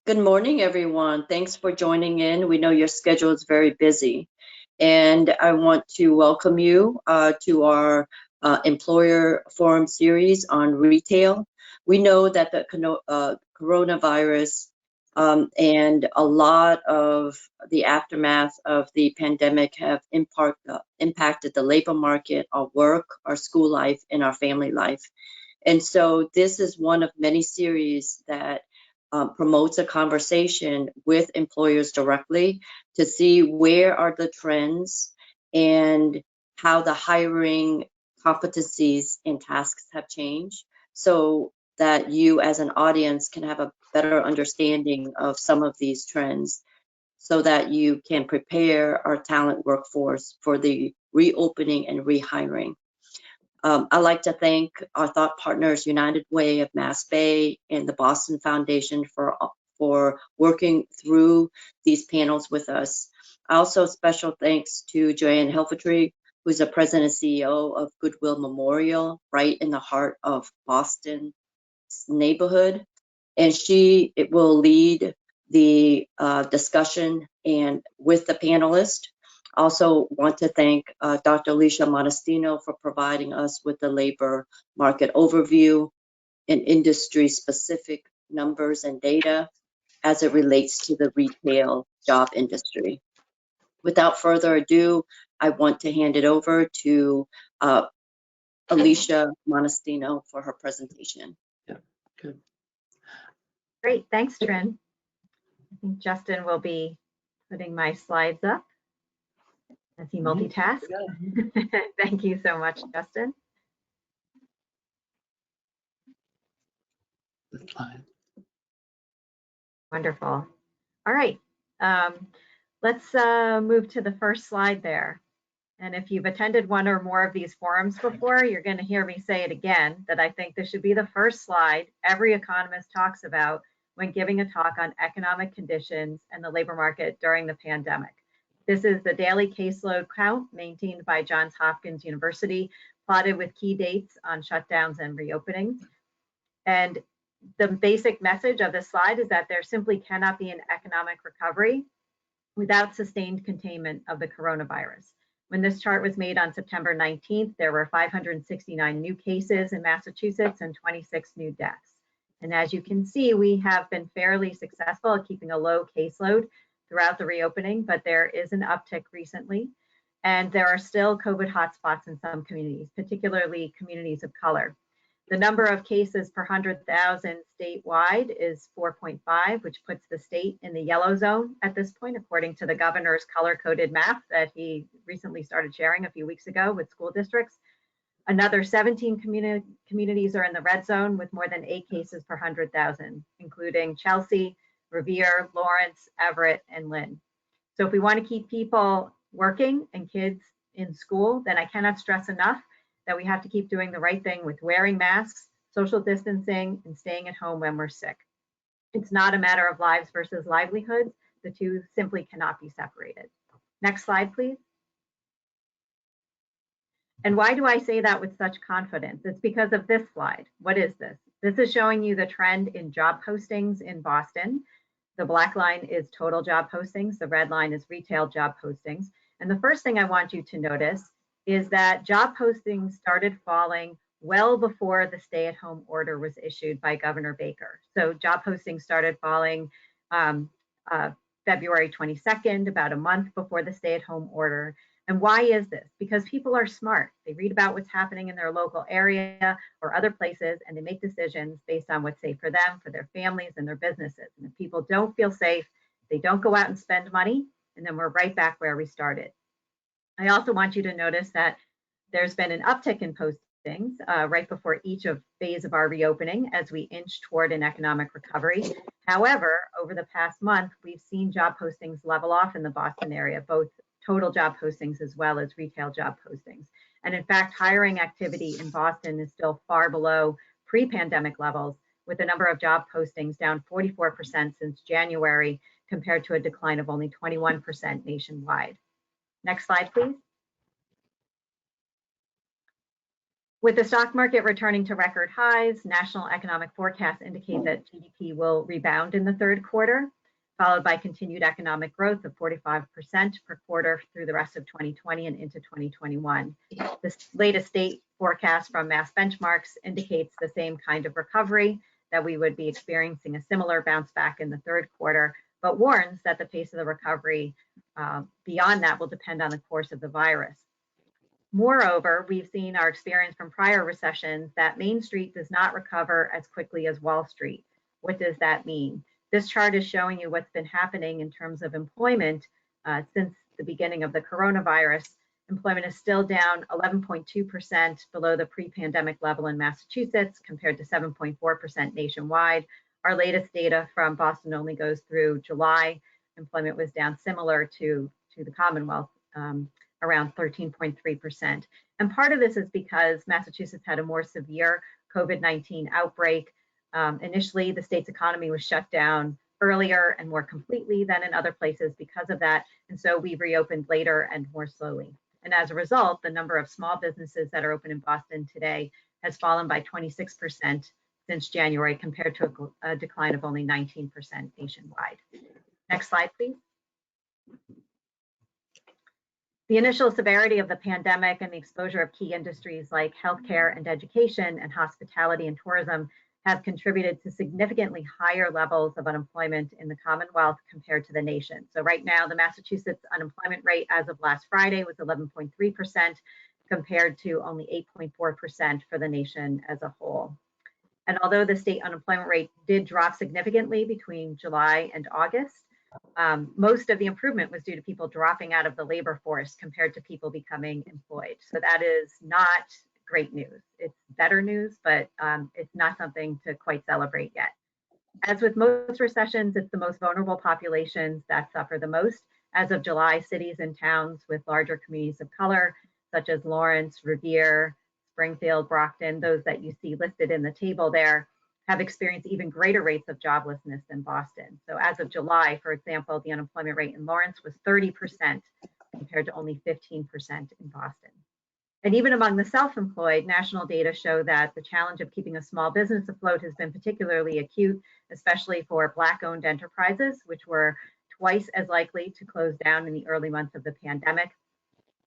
Good morning, everyone. Thanks for joining in. We know your schedule is very busy. And I want to welcome you to our Employer Forum series on retail. We know that the coronavirus and a lot of the aftermath of the pandemic have impacted the labor market, our work, our school life, and our family life. And so this is one of many series that promotes a conversation with employers directly to see where are the trends and how the hiring competencies and tasks have changed, so that you as an audience can have a better understanding of some of these trends, so that you can prepare our talent workforce for the reopening and rehiring. I'd like to thank our thought partners, United Way of Mass Bay and the Boston Foundation for working through these panels with us. Also, special thanks to Joanne Helfetry, who's the president and CEO of Goodwill Memorial, right in the heart of Boston neighborhood. And she will lead the discussion and with the panelists. Also want to thank Dr. Alicia Modestino for providing us with the labor market overview and industry-specific numbers and data as it relates to the retail job industry. Without further ado, I want to hand it over to Alicia Modestino for her presentation. Yeah, good. Great, thanks, Trin. I think Justin will be putting my slides up as he multitasks. Thank you so much, Justin. Wonderful. All right, let's move to the first slide there. And if you've attended one or more of these forums before, you're going to hear me say it again, that I think this should be the first slide every economist talks about when giving a talk on economic conditions and the labor market during the pandemic. This is the daily caseload count maintained by Johns Hopkins University, plotted with key dates on shutdowns and reopenings. And the basic message of this slide is that there simply cannot be an economic recovery without sustained containment of the coronavirus. When this chart was made on September 19th, there were 569 new cases in Massachusetts and 26 new deaths. And as you can see, we have been fairly successful at keeping a low caseload throughout the reopening, but there is an uptick recently. And there are still COVID hotspots in some communities, particularly communities of color. The number of cases per 100,000 statewide is 4.5, which puts the state in the yellow zone at this point, according to the governor's color-coded map that he recently started sharing a few weeks ago with school districts. Another 17 communities are in the red zone with more than 8 cases per 100,000, including Chelsea, Revere, Lawrence, Everett, and Lynn. So if we want to keep people working and kids in school, then I cannot stress enough that we have to keep doing the right thing with wearing masks, social distancing, and staying at home when we're sick. It's not a matter of lives versus livelihoods. The two simply cannot be separated. Next slide, please. And why do I say that with such confidence? It's because of this slide. What is this? This is showing you the trend in job postings in Boston. The black line is total job postings. The red line is retail job postings. And the first thing I want you to notice is that job postings started falling well before the stay-at-home order was issued by Governor Baker. So job postings started falling February 22nd, about a month before the stay-at-home order. And why is this? Because people are smart. They read about what's happening in their local area or other places, and they make decisions based on what's safe for them, for their families, and their businesses. And if people don't feel safe, they don't go out and spend money, and then we're right back where we started. I also want you to notice that there's been an uptick in postings right before each phase of our reopening as we inch toward an economic recovery. However, over the past month, we've seen job postings level off in the Boston area, both total job postings as well as retail job postings. And in fact, hiring activity in Boston is still far below pre-pandemic levels, with the number of job postings down 44% since January, compared to a decline of only 21% nationwide. Next slide, please. With the stock market returning to record highs, national economic forecasts indicate that GDP will rebound in the third quarter, followed by continued economic growth of 45% per quarter through the rest of 2020 and into 2021. This latest state forecast from Mass Benchmarks indicates the same kind of recovery, that we would be experiencing a similar bounce back in the third quarter, but warns that the pace of the recovery beyond that will depend on the course of the virus. Moreover, we've seen our experience from prior recessions that Main Street does not recover as quickly as Wall Street. What does that mean? This chart is showing you what's been happening in terms of employment since the beginning of the coronavirus. Employment is still down 11.2% below the pre-pandemic level in Massachusetts compared to 7.4% nationwide. Our latest data from Boston only goes through July. Employment was down similar to the Commonwealth, around 13.3%. And part of this is because Massachusetts had a more severe COVID-19 outbreak. Initially, the state's economy was shut down earlier and more completely than in other places because of that. And so we reopened later and more slowly. And as a result, the number of small businesses that are open in Boston today has fallen by 26% since January, compared to a decline of only 19% nationwide. Next slide, please. The initial severity of the pandemic and the exposure of key industries like healthcare and education and hospitality and tourism have contributed to significantly higher levels of unemployment in the Commonwealth compared to the nation. So right now, the Massachusetts unemployment rate as of last Friday was 11.3% compared to only 8.4% for the nation as a whole. And although the state unemployment rate did drop significantly between July and August, most of the improvement was due to people dropping out of the labor force compared to people becoming employed. So that is not great news. It's better news, but it's not something to quite celebrate yet. As with most recessions, it's the most vulnerable populations that suffer the most. As of July, cities and towns with larger communities of color, such as Lawrence, Revere, Springfield, Brockton, those that you see listed in the table there, have experienced even greater rates of joblessness than Boston. So as of July, for example, the unemployment rate in Lawrence was 30% compared to only 15% in Boston. And even among the self-employed, national data show that the challenge of keeping a small business afloat has been particularly acute, especially for Black-owned enterprises, which were twice as likely to close down in the early months of the pandemic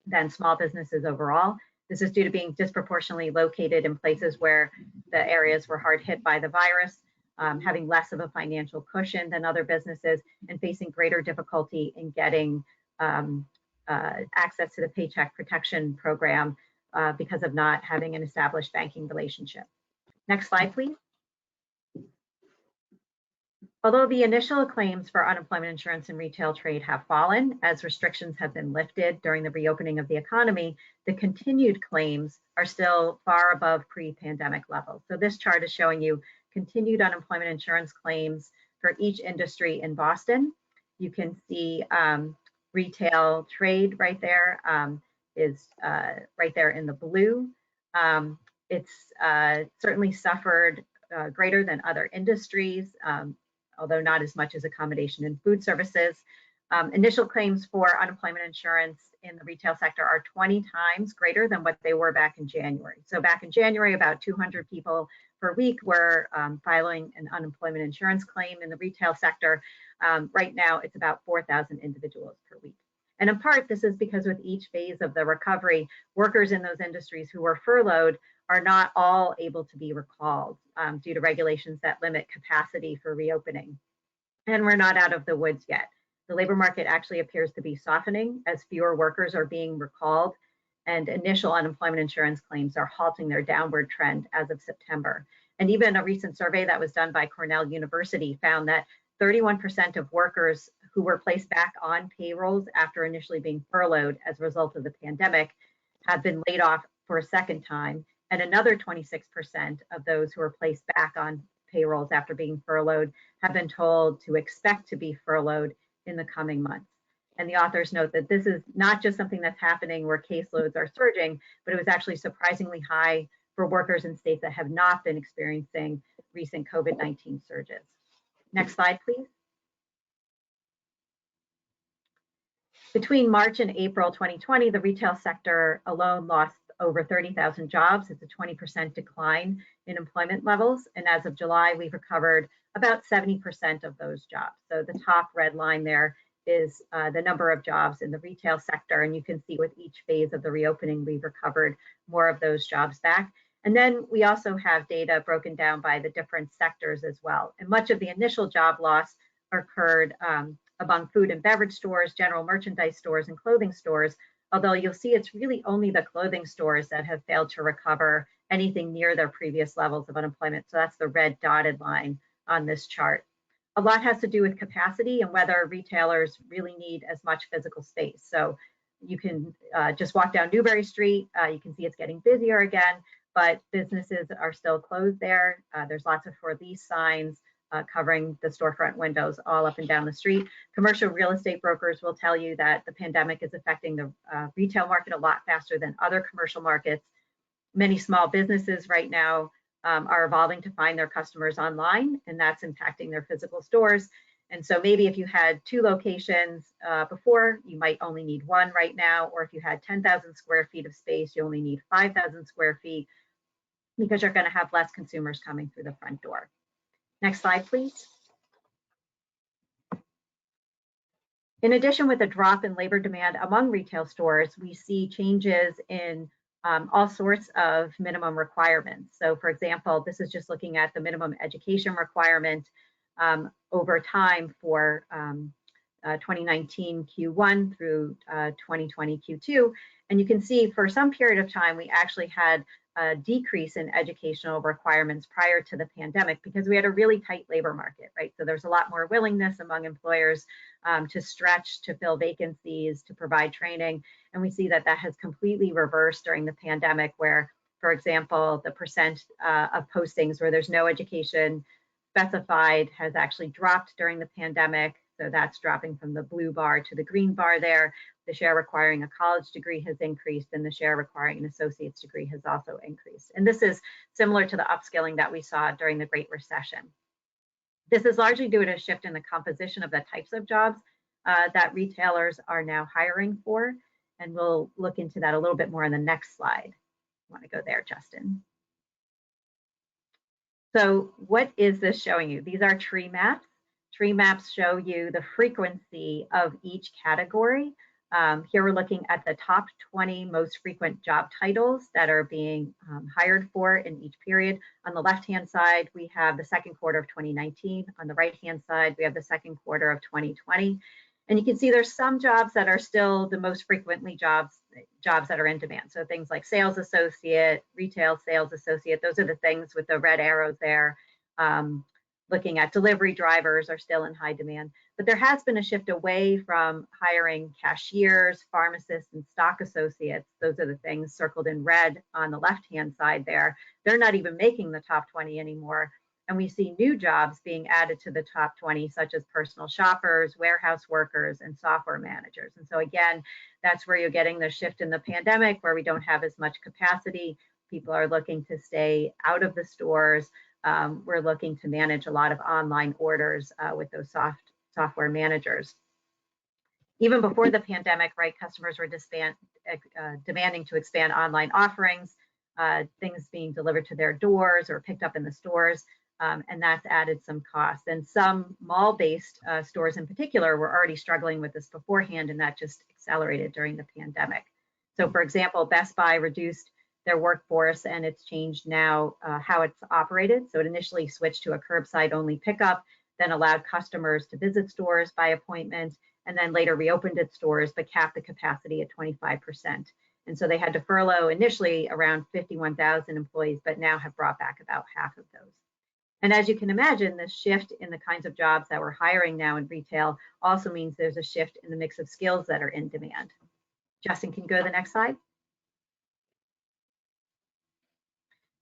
than small businesses overall. This is due to being disproportionately located in places where the areas were hard hit by the virus, having less of a financial cushion than other businesses, and facing greater difficulty in getting access to the Paycheck Protection Program because of not having an established banking relationship. Next slide, please. Although the initial claims for unemployment insurance in retail trade have fallen as restrictions have been lifted during the reopening of the economy, the continued claims are still far above pre-pandemic levels. So this chart is showing you continued unemployment insurance claims for each industry in Boston. You can see retail trade right there is right there in the blue. It's certainly suffered greater than industry industries, although not as much as accommodation and food services. Initial claims for unemployment insurance in the retail sector are 20 times greater than what they were back in January. So back in January, about 200 people per week were filing an unemployment insurance claim in the retail sector. Right now, it's about 4,000 individuals per week. And in part, this is because with each phase of the recovery, workers in those industries who were furloughed are not all able to be recalled due to regulations that limit capacity for reopening. And we're not out of the woods yet. The labor market actually appears to be softening as fewer workers are being recalled, and initial unemployment insurance claims are halting their downward trend as of September. And even a recent survey that was done by Cornell University found that 31% of workers who were placed back on payrolls after initially being furloughed as a result of the pandemic have been laid off for a second time. And another 26% of those who were placed back on payrolls after being furloughed have been told to expect to be furloughed in the coming months. And the authors note that this is not just something that's happening where caseloads are surging, but it was actually surprisingly high for workers in states that have not been experiencing recent COVID-19 surges. Next slide, please. Between March and April 2020, the retail sector alone lost over 30,000 jobs. It's a 20% decline in employment levels. And as of July, we've recovered about 70% of those jobs. So the top red line there is the number of jobs in the retail sector. And you can see with each phase of the reopening, we've recovered more of those jobs back. And then we also have data broken down by the different sectors as well. And much of the initial job loss occurred among food and beverage stores, general merchandise stores, and clothing stores, although you'll see it's really only the clothing stores that have failed to recover anything near their previous levels of unemployment. So that's the red dotted line on this chart. A lot has to do with capacity and whether retailers really need as much physical space. So you can just walk down Newbury Street, you can see it's getting busier again, but businesses are still closed there. There's lots of for lease signs covering the storefront windows all up and down the street. Commercial real estate brokers will tell you that the pandemic is affecting the retail market a lot faster than other commercial markets. Many small businesses right now are evolving to find their customers online, and that's impacting their physical stores. And so maybe if you had 2 locations before, you might only need 1 right now, or if you had 10,000 square feet of space, you only need 5,000 square feet because you're going to have less consumers coming through the front door. Next slide, please. In addition, with a drop in labor demand among retail stores, we see changes in all sorts of minimum requirements. So for example, this is just looking at the minimum education requirement over time for 2019 Q1 through 2020 Q2. And you can see for some period of time, we actually had a decrease in educational requirements prior to the pandemic because we had a really tight labor market, right? So there's a lot more willingness among employers to stretch, to fill vacancies, to provide training. And we see that that has completely reversed during the pandemic where, for example, the percent of postings where there's no education specified has actually dropped during the pandemic. So that's dropping from the blue bar to the green bar there. The share requiring a college degree has increased and the share requiring an associate's degree has also increased. And this is similar to the upskilling that we saw during the Great Recession. This is largely due to a shift in the composition of the types of jobs that retailers are now hiring for. And we'll look into that a little bit more in the next slide. I want to go there, Justin. So what is this showing you? These are tree maps. Tree maps show you the frequency of each category. Here we're looking at the top 20 most frequent job titles that are being hired for in each period. On the left-hand side, we have the second quarter of 2019. On the right-hand side, we have the second quarter of 2020. And you can see there's some jobs that are still the most frequently jobs that are in demand. So things like sales associate, retail sales associate, those are the things with the red arrows there. Looking at delivery drivers are still in high demand, but there has been a shift away from hiring cashiers, pharmacists, and stock associates. Those are the things circled in red on the left-hand side there. They're not even making the top 20 anymore. And we see new jobs being added to the top 20, such as personal shoppers, warehouse workers, and software managers. And so again, that's where you're getting the shift in the pandemic, where we don't have as much capacity. People are looking to stay out of the stores. We're looking to manage a lot of online orders with those software managers. Even before the pandemic, right, customers were demanding to expand online offerings, things being delivered to their doors or picked up in the stores, and that's added some costs. And some mall-based stores in particular were already struggling with this beforehand, and that just accelerated during the pandemic. So for example, Best Buy reduced their workforce and it's changed now how it's operated. So it initially switched to a curbside only pickup, then allowed customers to visit stores by appointment, and then later reopened its stores but capped the capacity at 25%. And so they had to furlough initially around 51,000 employees, but now have brought back about half of those. And as you can imagine, this shift in the kinds of jobs that we're hiring now in retail also means there's a shift in the mix of skills that are in demand. Justin, can you go to the next slide?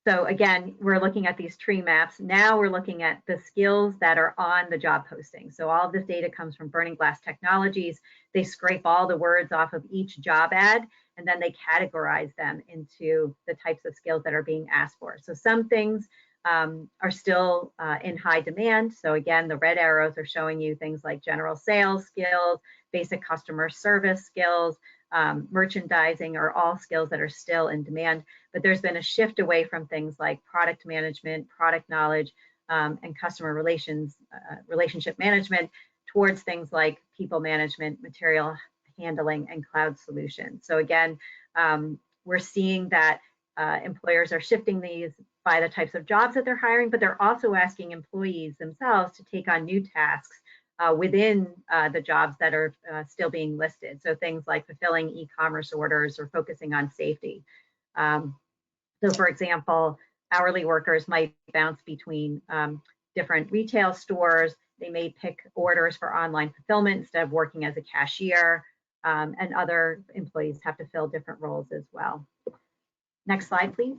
So again, we're looking at these tree maps. Now we're looking at the skills that are on the job posting. So all of this data comes from Burning Glass Technologies. They scrape all the words off of each job ad, and then they categorize them into the types of skills that are being asked for. So some things are still in high demand. So again, the red arrows are showing you things like general sales skills, basic customer service skills, merchandising are all skills that are still in demand, but there's been a shift away from things like product management, product knowledge, and customer relationship management towards things like people management, material handling, and cloud solutions. So again, we're seeing that employers are shifting these by the types of jobs that they're hiring, but they're also asking employees themselves to take on new tasks within the jobs that are still being listed. So things like fulfilling e-commerce orders or focusing on safety. So for example, hourly workers might bounce between different retail stores. They may pick orders for online fulfillment instead of working as a cashier, and other employees have to fill different roles as well. Next slide, please.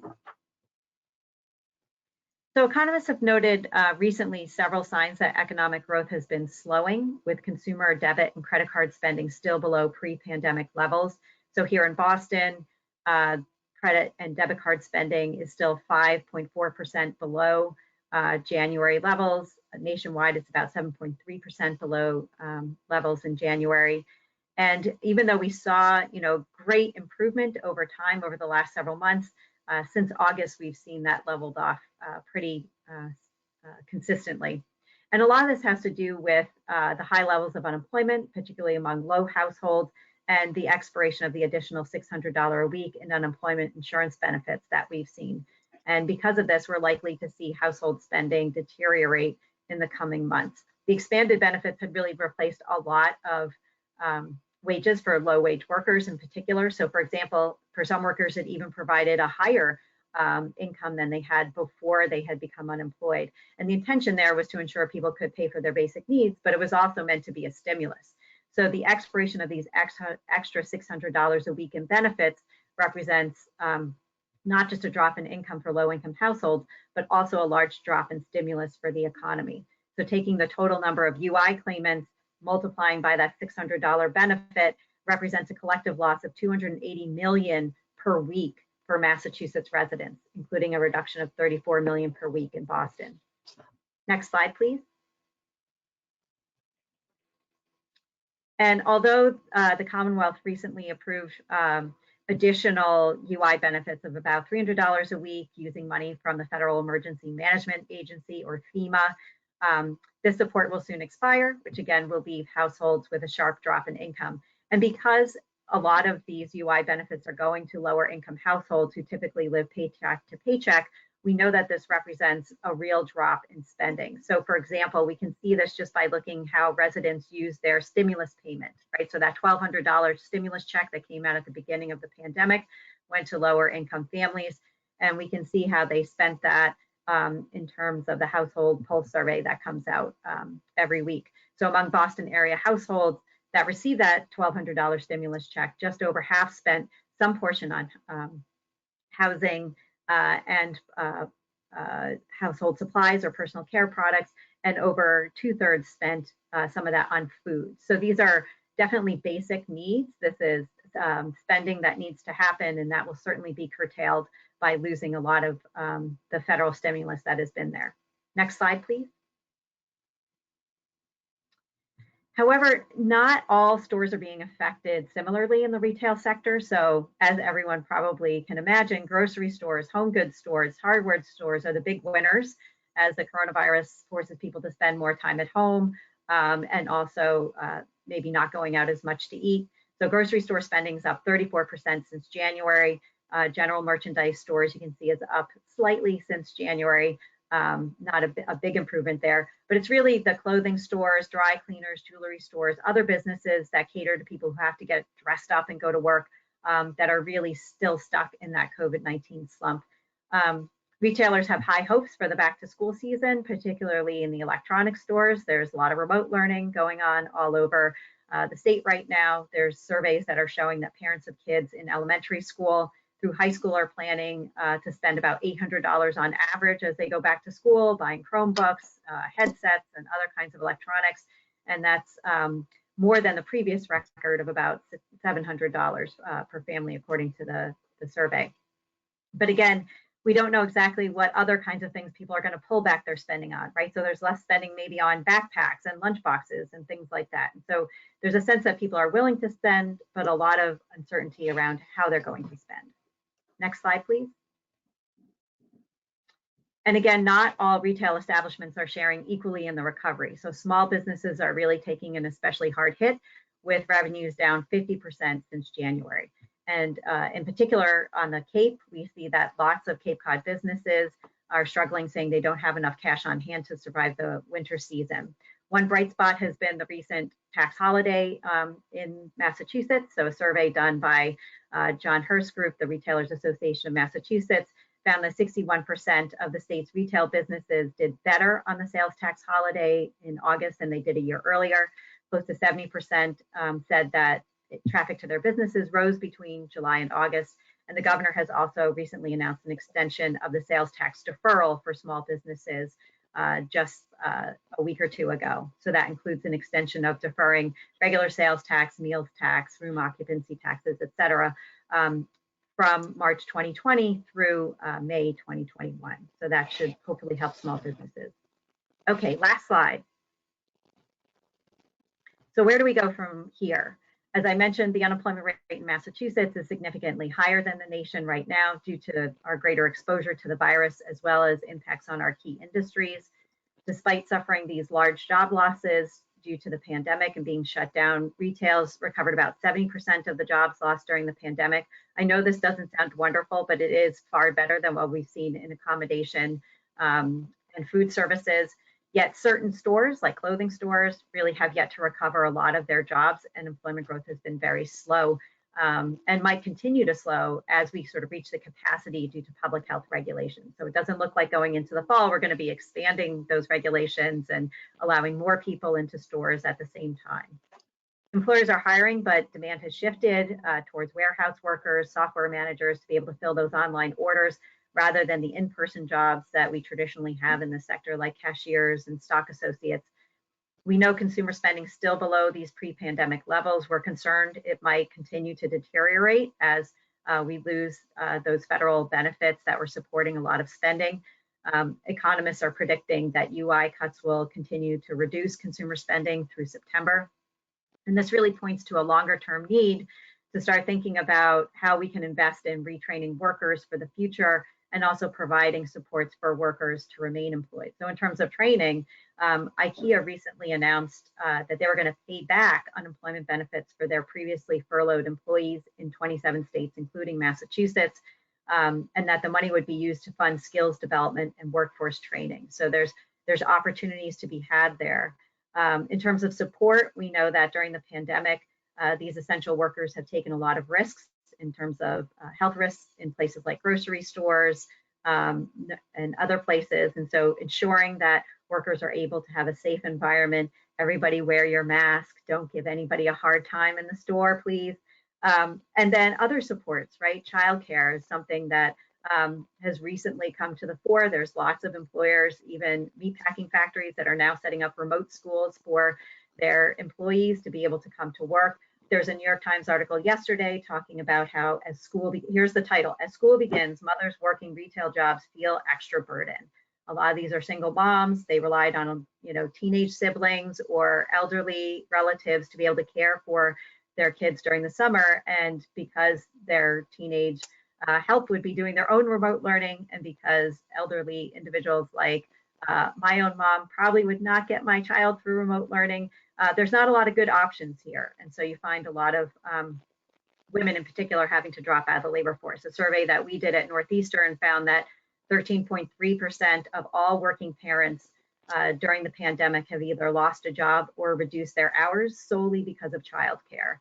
So economists have noted recently several signs that economic growth has been slowing, with consumer debit and credit card spending still below pre-pandemic levels. So here in Boston, credit and debit card spending is still 5.4% below January levels. Nationwide, it's about 7.3% below levels in January. And even though we saw, great improvement over time over the last several months, since August, we've seen that leveled off pretty consistently. And a lot of this has to do with the high levels of unemployment, particularly among low households, and the expiration of the additional $600 a week in unemployment insurance benefits that we've seen. And because of this, we're likely to see household spending deteriorate in the coming months. The expanded benefits had really replaced a lot of wages for low-wage workers in particular. So for example, for some workers, it even provided a higher income than they had before they had become unemployed. And the intention there was to ensure people could pay for their basic needs, but it was also meant to be a stimulus. So the expiration of these extra $600 a week in benefits represents not just a drop in income for low-income households, but also a large drop in stimulus for the economy. So taking the total number of UI claimants, multiplying by that $600 benefit represents a collective loss of $280 million per week for Massachusetts residents, including a reduction of $34 million per week in Boston. Next slide, please. And although the Commonwealth recently approved additional UI benefits of about $300 a week using money from the Federal Emergency Management Agency, or FEMA, this support will soon expire, which again will leave households with a sharp drop in income. And because a lot of these UI benefits are going to lower income households who typically live paycheck to paycheck, we know that this represents a real drop in spending. So for example, we can see this just by looking how residents use their stimulus payment, right? So that $1,200 stimulus check that came out at the beginning of the pandemic went to lower income families. And we can see how they spent that in terms of the household pulse survey that comes out every week. So among Boston area households that received that $1,200 stimulus check, just over half spent some portion on housing and household supplies or personal care products, and over 2/3 spent some of that on food. So these are definitely basic needs. This is spending that needs to happen, and that will certainly be curtailed by losing a lot of the federal stimulus that has been there. Next slide, please. However, not all stores are being affected similarly in the retail sector. So as everyone probably can imagine, grocery stores, home goods stores, hardware stores are the big winners as the coronavirus forces people to spend more time at home and also maybe not going out as much to eat. So grocery store spending is up 34% since January. General merchandise stores, you can see, is up slightly since January. Not a big improvement there, but it's really the clothing stores, dry cleaners, jewelry stores, other businesses that cater to people who have to get dressed up and go to work that are really still stuck in that COVID-19 slump. Retailers have high hopes for the back to school season, particularly in the electronics stores. There's a lot of remote learning going on all over the state right now. There's surveys that are showing that parents of kids in elementary school through high school are planning to spend about $800 on average as they go back to school, buying Chromebooks, headsets, and other kinds of electronics. And that's more than the previous record of about $700 per family, according to the survey. But again, we don't know exactly what other kinds of things people are going to pull back their spending on, right? So there's less spending maybe on backpacks and lunch boxes and things like that. And so there's a sense that people are willing to spend, but a lot of uncertainty around how they're going to spend. Next slide, please. And again, not all retail establishments are sharing equally in the recovery. So small businesses are really taking an especially hard hit, with revenues down 50% since January. And in particular, on the Cape, we see that lots of Cape Cod businesses are struggling, saying they don't have enough cash on hand to survive the winter season. One bright spot has been the recent tax holiday in Massachusetts. So a survey done by John Hurst Group, the Retailers Association of Massachusetts, found that 61% of the state's retail businesses did better on the sales tax holiday in August than they did a year earlier. Close to 70% said that traffic to their businesses rose between July and August. And the governor has also recently announced an extension of the sales tax deferral for small businesses just a week or two ago. So that includes an extension of deferring regular sales tax, meals tax, room occupancy taxes, et cetera, from March 2020 through May 2021. So that should hopefully help small businesses. Okay, last slide. So where do we go from here? As I mentioned, the unemployment rate in Massachusetts is significantly higher than the nation right now due to our greater exposure to the virus, as well as impacts on our key industries. Despite suffering these large job losses due to the pandemic and being shut down, retail's recovered about 70% of the jobs lost during the pandemic. I know this doesn't sound wonderful, but it is far better than what we've seen in accommodation and food services. Yet certain stores, like clothing stores, really have yet to recover a lot of their jobs, and employment growth has been very slow and might continue to slow as we sort of reach the capacity due to public health regulations. So it doesn't look like going into the fall, we're going to be expanding those regulations and allowing more people into stores at the same time. Employers are hiring, but demand has shifted towards warehouse workers, software managers to be able to fill those online orders, rather than the in-person jobs that we traditionally have in the sector, like cashiers and stock associates. We know consumer spending still below these pre-pandemic levels. We're concerned it might continue to deteriorate as we lose those federal benefits that were supporting a lot of spending. Economists are predicting that UI cuts will continue to reduce consumer spending through September. And this really points to a longer-term need to start thinking about how we can invest in retraining workers for the future, and also providing supports for workers to remain employed. So in terms of training, IKEA recently announced that they were going to pay back unemployment benefits for their previously furloughed employees in 27 states, including Massachusetts, and that the money would be used to fund skills development and workforce training. So there's opportunities to be had there. In terms of support, we know that during the pandemic, these essential workers have taken a lot of risks in terms of health risks in places like grocery stores and other places. And so ensuring that workers are able to have a safe environment, everybody wear your mask, don't give anybody a hard time in the store, please. And then other supports, right? Childcare is something that has recently come to the fore. There's lots of employers, even meatpacking factories, that are now setting up remote schools for their employees to be able to come to work. There's a New York Times article yesterday talking about how here's the title, as school begins, mothers working retail jobs feel extra burden. A lot of these are single moms. They relied on, teenage siblings or elderly relatives to be able to care for their kids during the summer. And because their teenage help would be doing their own remote learning, and because elderly individuals like my own mom probably would not get my child through remote learning, there's not a lot of good options here. And so you find a lot of women in particular having to drop out of the labor force. A survey that we did at Northeastern found that 13.3% of all working parents during the pandemic have either lost a job or reduced their hours solely because of childcare.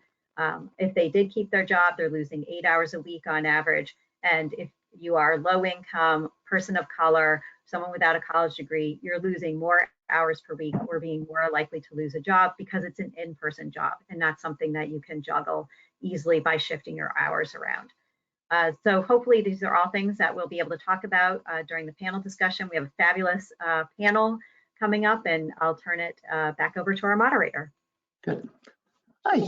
If they did keep their job, they're losing 8 hours a week on average. And if you are low income, person of color, someone without a college degree, you're losing more hours per week or being more likely to lose a job because it's an in-person job and not something that you can juggle easily by shifting your hours around. So hopefully these are all things that we'll be able to talk about during the panel discussion. We have a fabulous panel coming up, and I'll turn it back over to our moderator. Good. Hi.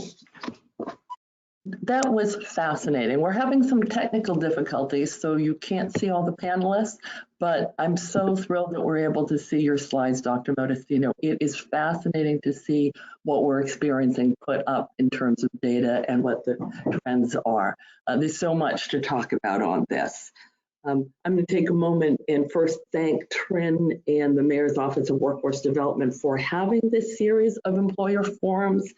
That was fascinating. We're having some technical difficulties, so you can't see all the panelists, but I'm so thrilled that we're able to see your slides, Dr. Modestino. It is fascinating to see what we're experiencing put up in terms of data and what the trends are. There's so much to talk about on this. I'm going to take a moment and first thank Trin and the Mayor's Office of Workforce Development for having this series of employer forums.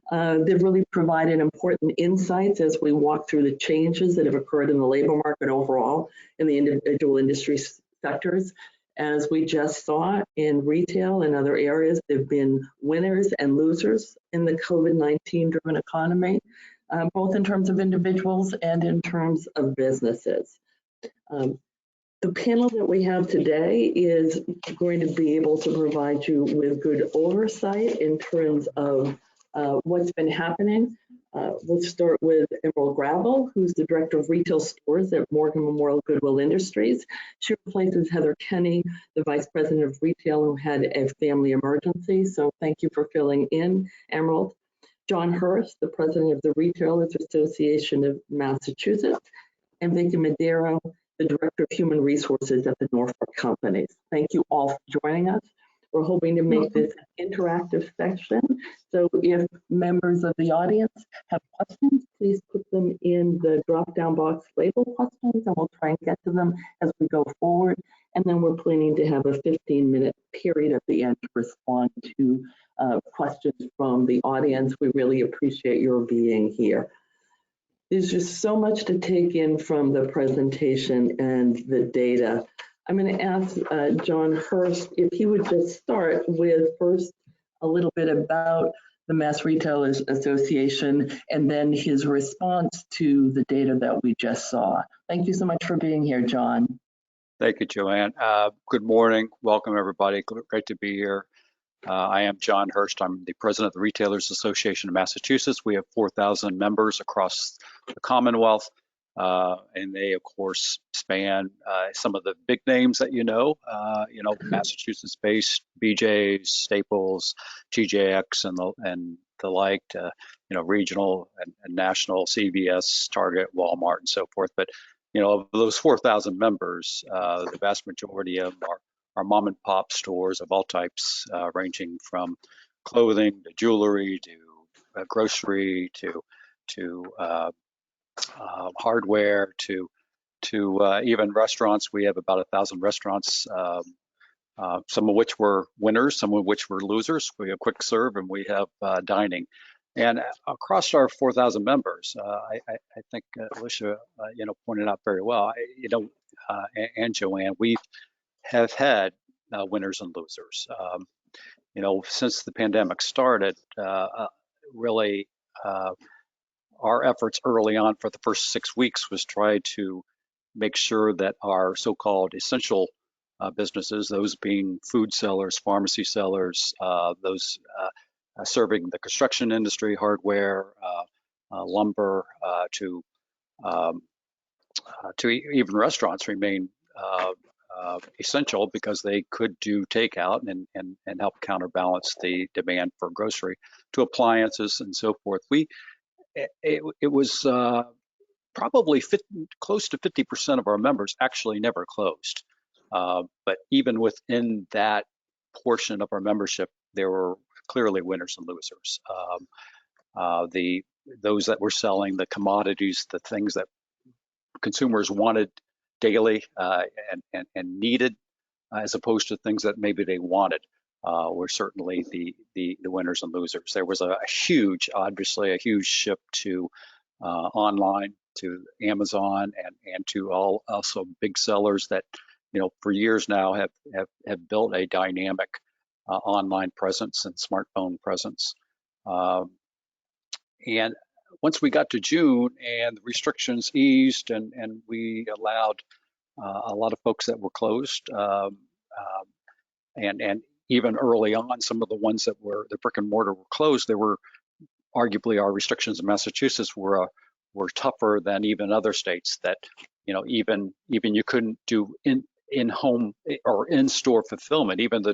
They've really provided important insights as we walk through the changes that have occurred in the labor market overall in the individual industry sectors. As we just saw in retail and other areas, there have been winners and losers in the COVID-19 driven economy, both in terms of individuals and in terms of businesses. The panel that we have today is going to be able to provide you with good oversight in terms of what's been happening. We'll start with Emerald Gravel, who's the Director of Retail Stores at Morgan Memorial Goodwill Industries. She replaces Heather Kenny, the Vice President of Retail, who had a family emergency. So thank you for filling in, Emerald. John Hurst, the President of the Retailers Association of Massachusetts, and Vicky Madero, the Director of Human Resources at the Norfolk Companies. Thank you all for joining us. We're hoping to make this an interactive section. So if members of the audience have questions, please put them in the drop-down box labeled questions, and we'll try and get to them as we go forward. And then we're planning to have a 15-minute period at the end to respond to questions from the audience. We really appreciate your being here. There's just so much to take in from the presentation and the data. I'm going to ask John Hurst if he would just start with first a little bit about the Mass Retailers Association and then his response to the data that we just saw. Thank you so much for being here, John. Thank you, Joanne. Good morning. Welcome, everybody. Great to be here. I am John Hurst. I'm the president of the Retailers Association of Massachusetts. We have 4,000 members across the Commonwealth, and they, of course, span some of the big names that Massachusetts-based BJ's, Staples, TJX, and the like, regional and national, CVS, Target, Walmart, and so forth. But of those 4,000 members, the vast majority of them are mom and pop stores of all types, ranging from clothing to jewelry to grocery to hardware to even restaurants. We have about 1,000 restaurants, some of which were winners, some of which were losers. We have quick serve and we have dining. And across our 4,000 members, I think Alicia, pointed out very well, and Joanne, we have had winners and losers. Since the pandemic started, really our efforts early on for the first 6 weeks was try to make sure that our so-called essential businesses, those being food sellers, pharmacy sellers, those serving the construction industry, hardware, lumber, to even restaurants remain essential because they could do takeout and help counterbalance the demand for grocery, to appliances and so forth. It was probably close to 50% of our members actually never closed. But even within that portion of our membership, there were clearly winners and losers. Those that were selling the commodities, the things that consumers wanted daily and needed, as opposed to things that maybe they wanted, were certainly the winners and losers. There was obviously a huge shift to online, to Amazon, and to also big sellers that for years now have built a dynamic online presence and smartphone presence. And once we got to June and the restrictions eased and we allowed a lot of folks that were closed, and even early on, some of the ones that were the brick and mortar were closed, there were arguably our restrictions in Massachusetts were tougher than even other states, that even you couldn't do in-home or in-store fulfillment. Even though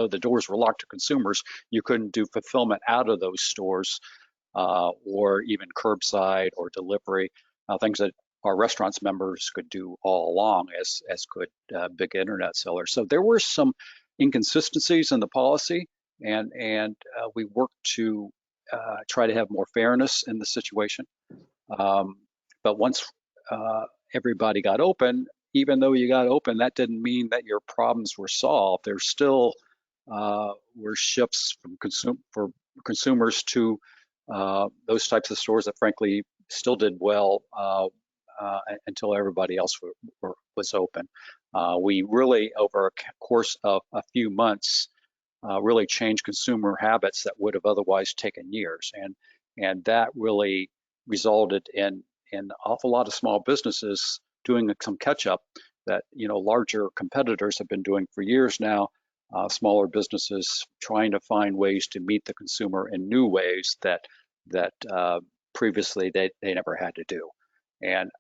the doors were locked to consumers, you couldn't do fulfillment out of those stores or even curbside or delivery, things that our restaurants members could do all along, as could big internet sellers. So there were some inconsistencies in the policy, and we worked to try to have more fairness in the situation. But once everybody got open, even though you got open, that didn't mean that your problems were solved. There still were shifts from consumers to those types of stores that frankly still did well until everybody else was open. We really, over a course of a few months, really changed consumer habits that would have otherwise taken years, and that really resulted in an awful lot of small businesses doing some catch up that larger competitors have been doing for years now. Smaller businesses trying to find ways to meet the consumer in new ways that previously they never had to do. And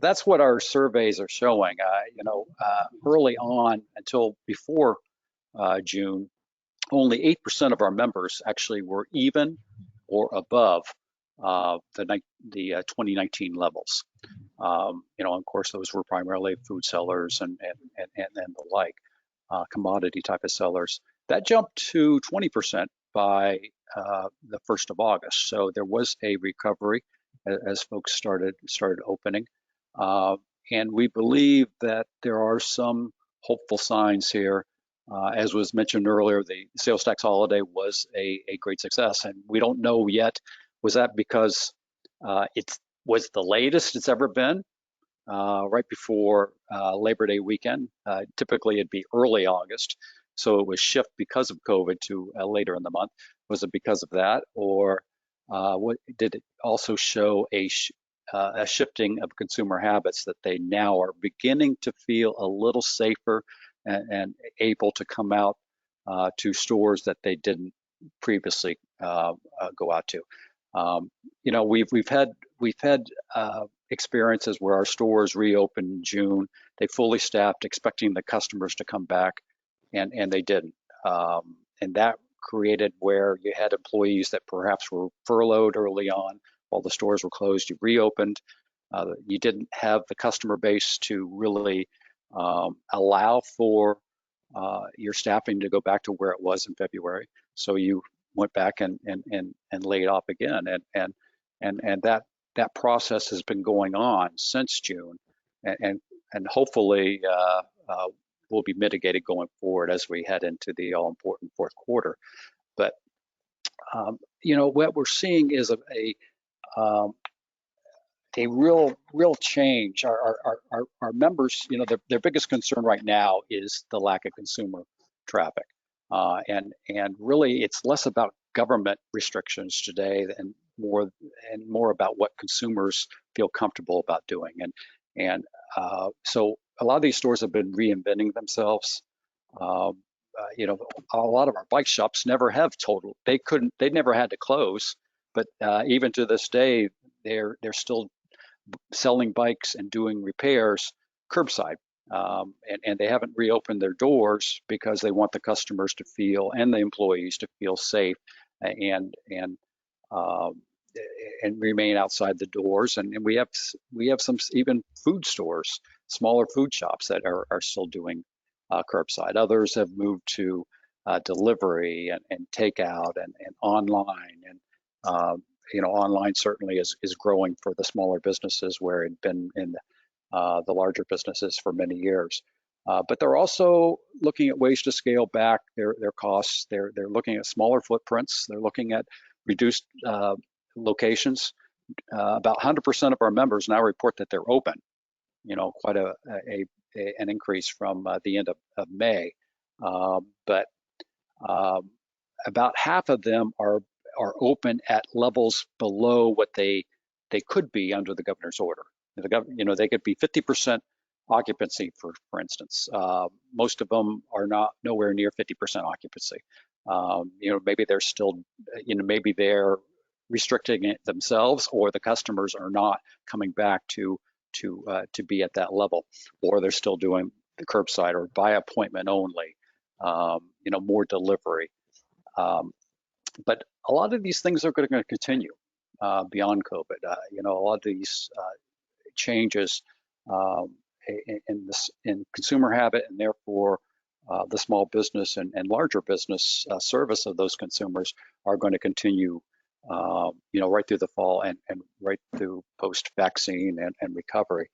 that's what our surveys are showing. Early on, until before June, only 8% of our members actually were even or above the 2019 levels. Of course, those were primarily food sellers and the like, commodity type of sellers. That jumped to 20% by the 1st of August. So there was a recovery as folks started opening. And we believe that there are some hopeful signs here. As was mentioned earlier, the sales tax holiday was a great success, and we don't know yet, was that because it was the latest it's ever been, right before Labor Day weekend. Typically it'd be early August, so it was shift because of COVID to later in the month. Was it because of that, or did it also show a shifting of consumer habits that they now are beginning to feel a little safer and able to come out to stores that they didn't previously go out to? We've had experiences where our stores reopened in June. They fully staffed, expecting the customers to come back, and they didn't. And that created where you had employees that perhaps were furloughed early on while the stores were closed. You reopened. You didn't have the customer base to really allow for your staffing to go back to where it was in February. So you went back and laid off again, and that process has been going on since June, and hopefully will be mitigated going forward as we head into the all-important fourth quarter. But what we're seeing is a real change. Our members, their biggest concern right now is the lack of consumer traffic, and really it's less about government restrictions today and more about what consumers feel comfortable about doing. And so a lot of these stores have been reinventing themselves. A lot of our bike shops never have they never had to close, but even to this day, they're still selling bikes and doing repairs curbside. And they haven't reopened their doors because they want the customers to feel, and the employees to feel safe and remain outside the doors. And we have some even food stores, smaller food shops that are still doing curbside. Others have moved to delivery and takeout and online. And online certainly is growing for the smaller businesses, where it had been in the larger businesses for many years. But they're also looking at ways to scale back their costs. They're looking at smaller footprints. They're looking at reduced locations. About 100% of our members now report that they're open. Quite an increase from the end of May. But about half of them are open at levels below what they could be under the governor's order. They could be 50% occupancy, for instance. Most of them are nowhere near 50% occupancy. Maybe they're still, maybe they're restricting it themselves, or the customers are not coming back to be at that level, or they're still doing the curbside or by appointment only. More delivery. But a lot of these things are going to continue beyond COVID. You know, a lot of these changes in consumer habit, and therefore the small business and larger business service of those consumers are going to continue, you know, right through the fall and right through post-vaccine and recovery.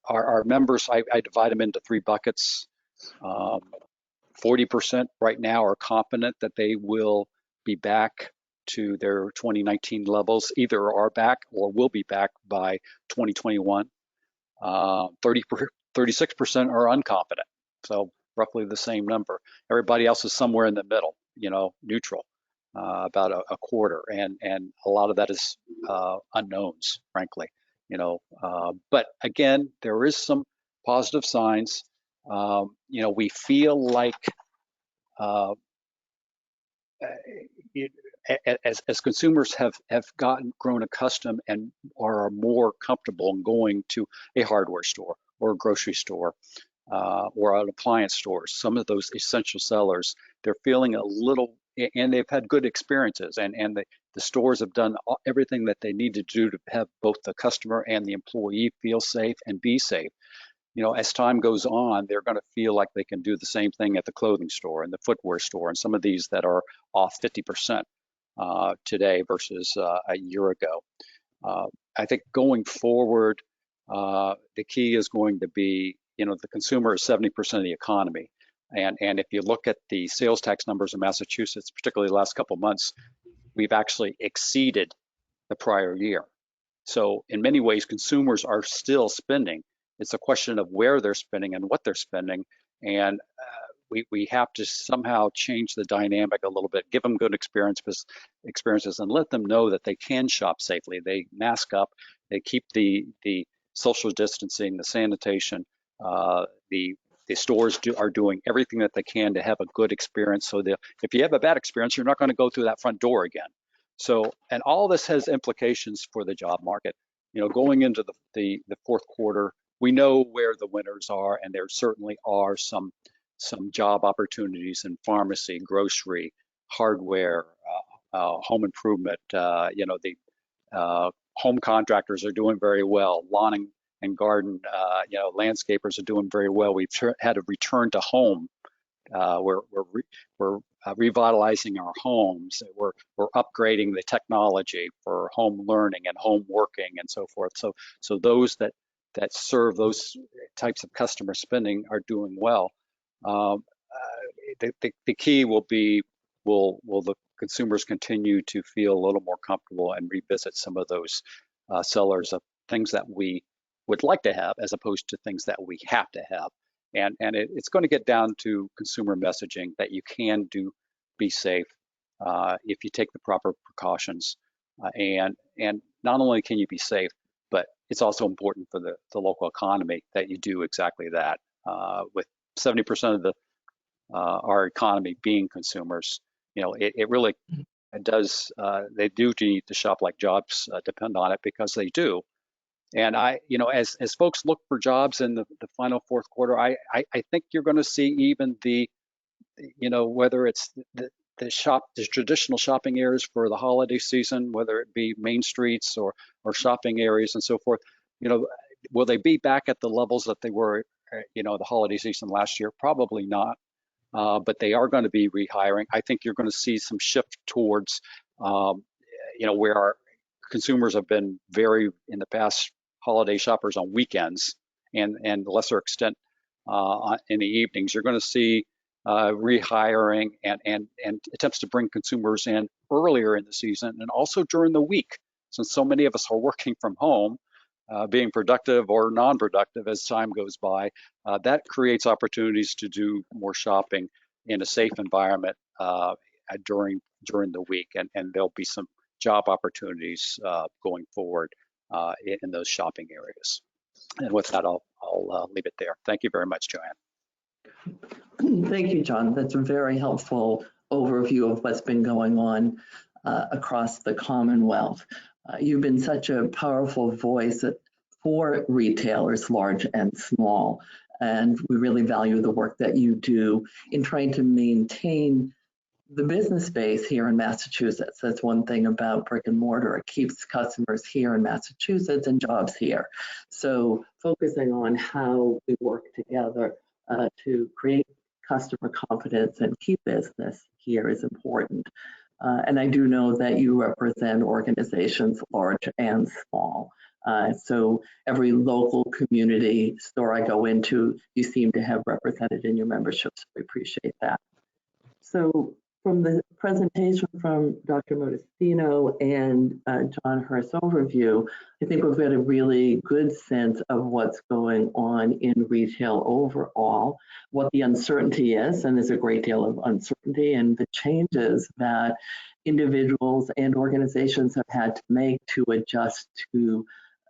Our members, I divide them into 3 buckets. 40% right now are confident that they will be back to their 2019 levels, either are back or will be back by 2021. 36% are unconfident, so roughly the same number. Everybody else is somewhere in the middle, you know, neutral, about a quarter, and a lot of that is unknowns, frankly, you know. But again, there is some positive signs. You know, we feel like as consumers have grown accustomed and are more comfortable in going to a hardware store or a grocery store or an appliance store, some of those essential sellers, they're feeling a little, and they've had good experiences, and the stores have done everything that they need to do to have both the customer and the employee feel safe and be safe. You know, as time goes on, they're going to feel like they can do the same thing at the clothing store and the footwear store, and some of these that are off 50% today versus a year ago. I think going forward, the key is going to be, you know, the consumer is 70% of the economy. And if you look at the sales tax numbers in Massachusetts, particularly the last couple of months, we've actually exceeded the prior year. So in many ways, consumers are still spending. It's a question of where they're spending and what they're spending. And we have to somehow change the dynamic a little bit, give them good experiences, and let them know that they can shop safely. They mask up, they keep the social distancing, the sanitation. The stores are doing everything that they can to have a good experience. So if you have a bad experience, you're not going to go through that front door again. So, and all this has implications for the job market. You know, going into the fourth quarter, we know where the winners are, and there certainly are some job opportunities in pharmacy, grocery, hardware, home improvement. You know, the home contractors are doing very well. Lawn and garden, you know, landscapers are doing very well. We've had a return to home. We're revitalizing our homes. We're upgrading the technology for home learning and home working and so forth. So those that serve those types of customer spending are doing well. The key will be, will the consumers continue to feel a little more comfortable and revisit some of those sellers of things that we would like to have as opposed to things that we have to have. And it's going to get down to consumer messaging that you can be safe if you take the proper precautions. And not only can you be safe, but it's also important for the local economy that you do exactly that. With 70% of our economy being consumers, you know, it really does. They do need to shop like jobs depend on it, because they do. And you know, as folks look for jobs in the final fourth quarter, I think you're going to see even you know, whether it's the traditional shopping areas for the holiday season, whether it be main streets or shopping areas and so forth, you know, will they be back at the levels that they were, you know, the holiday season last year? Probably not, but they are going to be rehiring. I think you're going to see some shift towards, you know, where our consumers have been very, in the past, holiday shoppers on weekends and lesser extent in the evenings. You're going to see rehiring and attempts to bring consumers in earlier in the season and also during the week, since so many of us are working from home, being productive or non-productive as time goes by. That creates opportunities to do more shopping in a safe environment during the week, and there'll be some job opportunities going forward in those shopping areas. And with that, I'll leave it there. Thank you very much, Joanne. Thank you, John. That's a very helpful overview of what's been going on across the Commonwealth. You've been such a powerful voice for retailers, large and small, and we really value the work that you do in trying to maintain the business base here in Massachusetts. That's one thing about brick and mortar. It keeps customers here in Massachusetts and jobs here. So focusing on how we work together to create customer confidence and keep business here is important. And I do know that you represent organizations large and small. So every local community store I go into, you seem to have represented in your membership. So we appreciate that. So from the presentation from Dr. Modestino and John Hurst's overview, I think we've got a really good sense of what's going on in retail overall, what the uncertainty is, and there's a great deal of uncertainty, and the changes that individuals and organizations have had to make to adjust to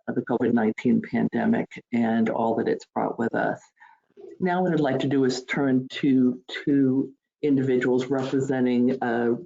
the COVID-19 pandemic and all that it's brought with us. Now what I'd like to do is turn to individuals representing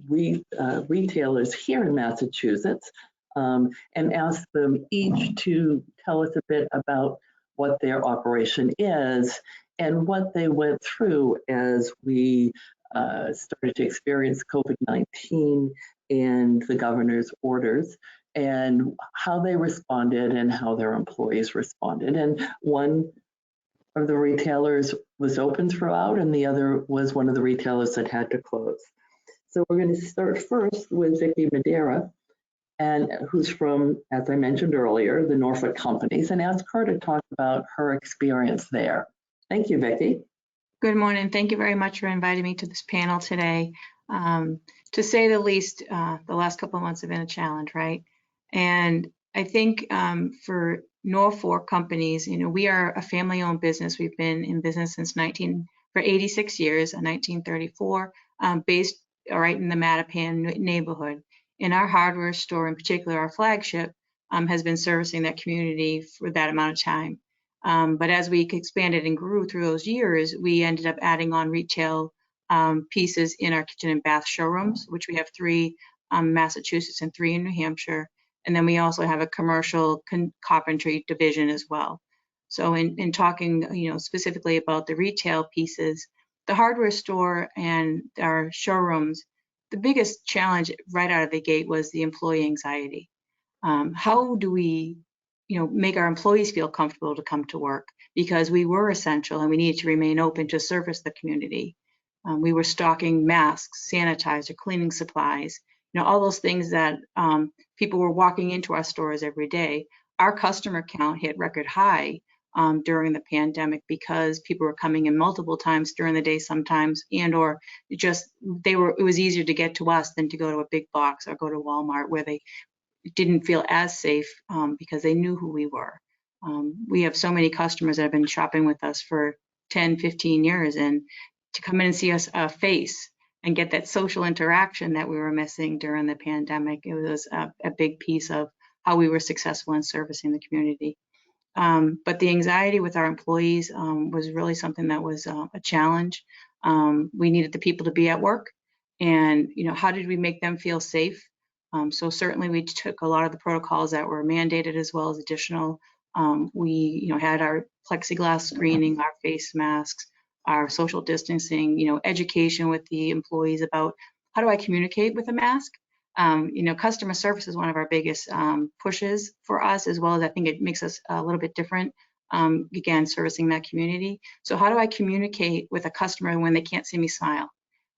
retailers here in Massachusetts and ask them each to tell us a bit about what their operation is and what they went through as we started to experience COVID-19 and the governor's orders, and how they responded and how their employees responded. And one of the retailers was open throughout, and the other was one of the retailers that had to close. So we're going to start first with Vicki Madeira, and who's from, as I mentioned earlier, the Norfolk Companies, and ask her to talk about her experience there. Thank you, Vicki. Good morning. Thank you very much for inviting me to this panel today. To say the least, the last couple of months have been a challenge, right? And I think for Norfolk Companies, you know, we are a family-owned business. We've been in business since 86 years, 1934, based right in the Mattapan neighborhood. And our hardware store, in particular, our flagship, has been servicing that community for that amount of time. But as we expanded and grew through those years, we ended up adding on retail pieces in our kitchen and bath showrooms, which we have 3 in Massachusetts and 3 in New Hampshire. And then we also have a commercial carpentry division as well. So in talking, you know, specifically about the retail pieces, the hardware store and our showrooms, the biggest challenge right out of the gate was the employee anxiety. How do we, you know, make our employees feel comfortable to come to work? Because we were essential and we needed to remain open to service the community. We were stocking masks, sanitizer, cleaning supplies, you know, all those things that people were walking into our stores every day. Our customer count hit record high during the pandemic because people were coming in multiple times during the day sometimes, and or just it was easier to get to us than to go to a big box or go to Walmart, where they didn't feel as safe because they knew who we were. We have so many customers that have been shopping with us for 10, 15 years, and to come in and see us face and get that social interaction that we were missing during the pandemic, it was a big piece of how we were successful in servicing the community. But the anxiety with our employees was really something that was a challenge. We needed the people to be at work, and you know, how did we make them feel safe? So certainly we took a lot of the protocols that were mandated as well as additional. We, you know, had our plexiglass screening, our face masks, our social distancing, you know, education with the employees about how do I communicate with a mask? You know, customer service is one of our biggest pushes for us, as well as I think it makes us a little bit different, again, servicing that community. So how do I communicate with a customer when they can't see me smile?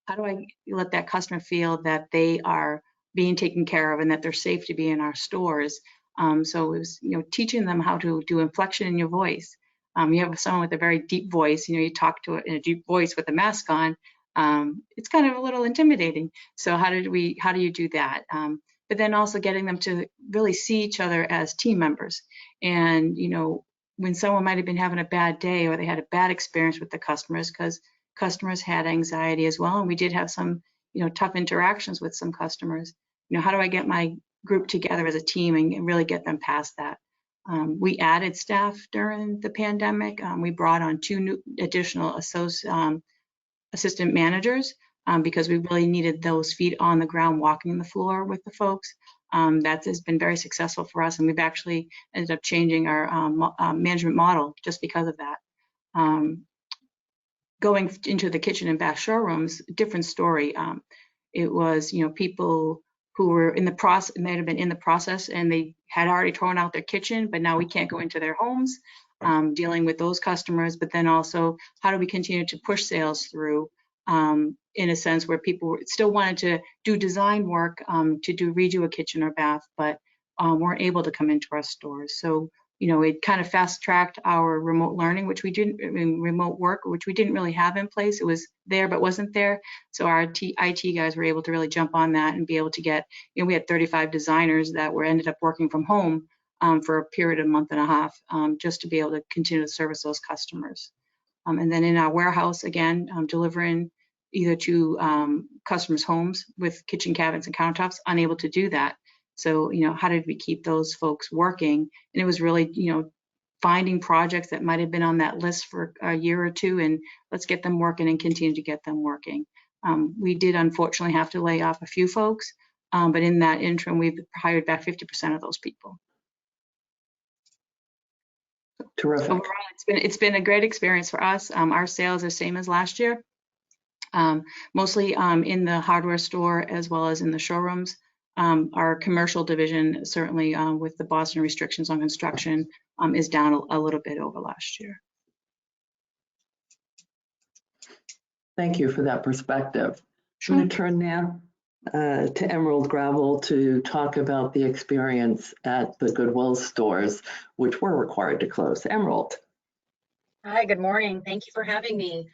How do I let that customer feel that they are being taken care of and that they're safe to be in our stores? So it was, you know, teaching them how to do inflection in your voice. You have someone with a very deep voice, you know, you talk to it in a deep voice with a mask on, it's kind of a little intimidating. So how do you do that? But then also getting them to really see each other as team members. And, you know, when someone might have been having a bad day or they had a bad experience with the customers, because customers had anxiety as well. And we did have some, you know, tough interactions with some customers. You know, how do I get my group together as a team and really get them past that? We added staff during the pandemic. We brought on 2 new additional assistant managers because we really needed those feet on the ground walking the floor with the folks. That has been very successful for us, and we've actually ended up changing our management model just because of that. Going into the kitchen and bath showrooms, different story. It was, you know, people who were in the process, might have been in the process, and they had already torn out their kitchen, but now we can't go into their homes, dealing with those customers. But then also, how do we continue to push sales through, in a sense where people still wanted to do design work, to redo a kitchen or bath, but weren't able to come into our stores. So, you know, it kind of fast tracked our remote learning, which we didn't, remote work, which we didn't really have in place. It was there, but wasn't there. So our IT guys were able to really jump on that and be able to get, you know, we had 35 designers that were ended up working from home for a period of a month and a half, just to be able to continue to service those customers. And then in our warehouse, again, delivering either to customers' homes with kitchen cabinets and countertops, unable to do that. So, you know, how did we keep those folks working? And it was really, you know, finding projects that might have been on that list for a year or two, and let's get them working and continue to get them working. We did unfortunately have to lay off a few folks, but in that interim, we've hired back 50% of those people. Terrific. Overall, it's been a great experience for us. Our sales are same as last year, mostly in the hardware store as well as in the showrooms. Our commercial division, certainly with the Boston restrictions on construction, is down a little bit over last year. Thank you for that perspective. I'm going to turn now to Emerald Gravel to talk about the experience at the Goodwill stores, which were required to close. Emerald. Hi, good morning. Thank you for having me.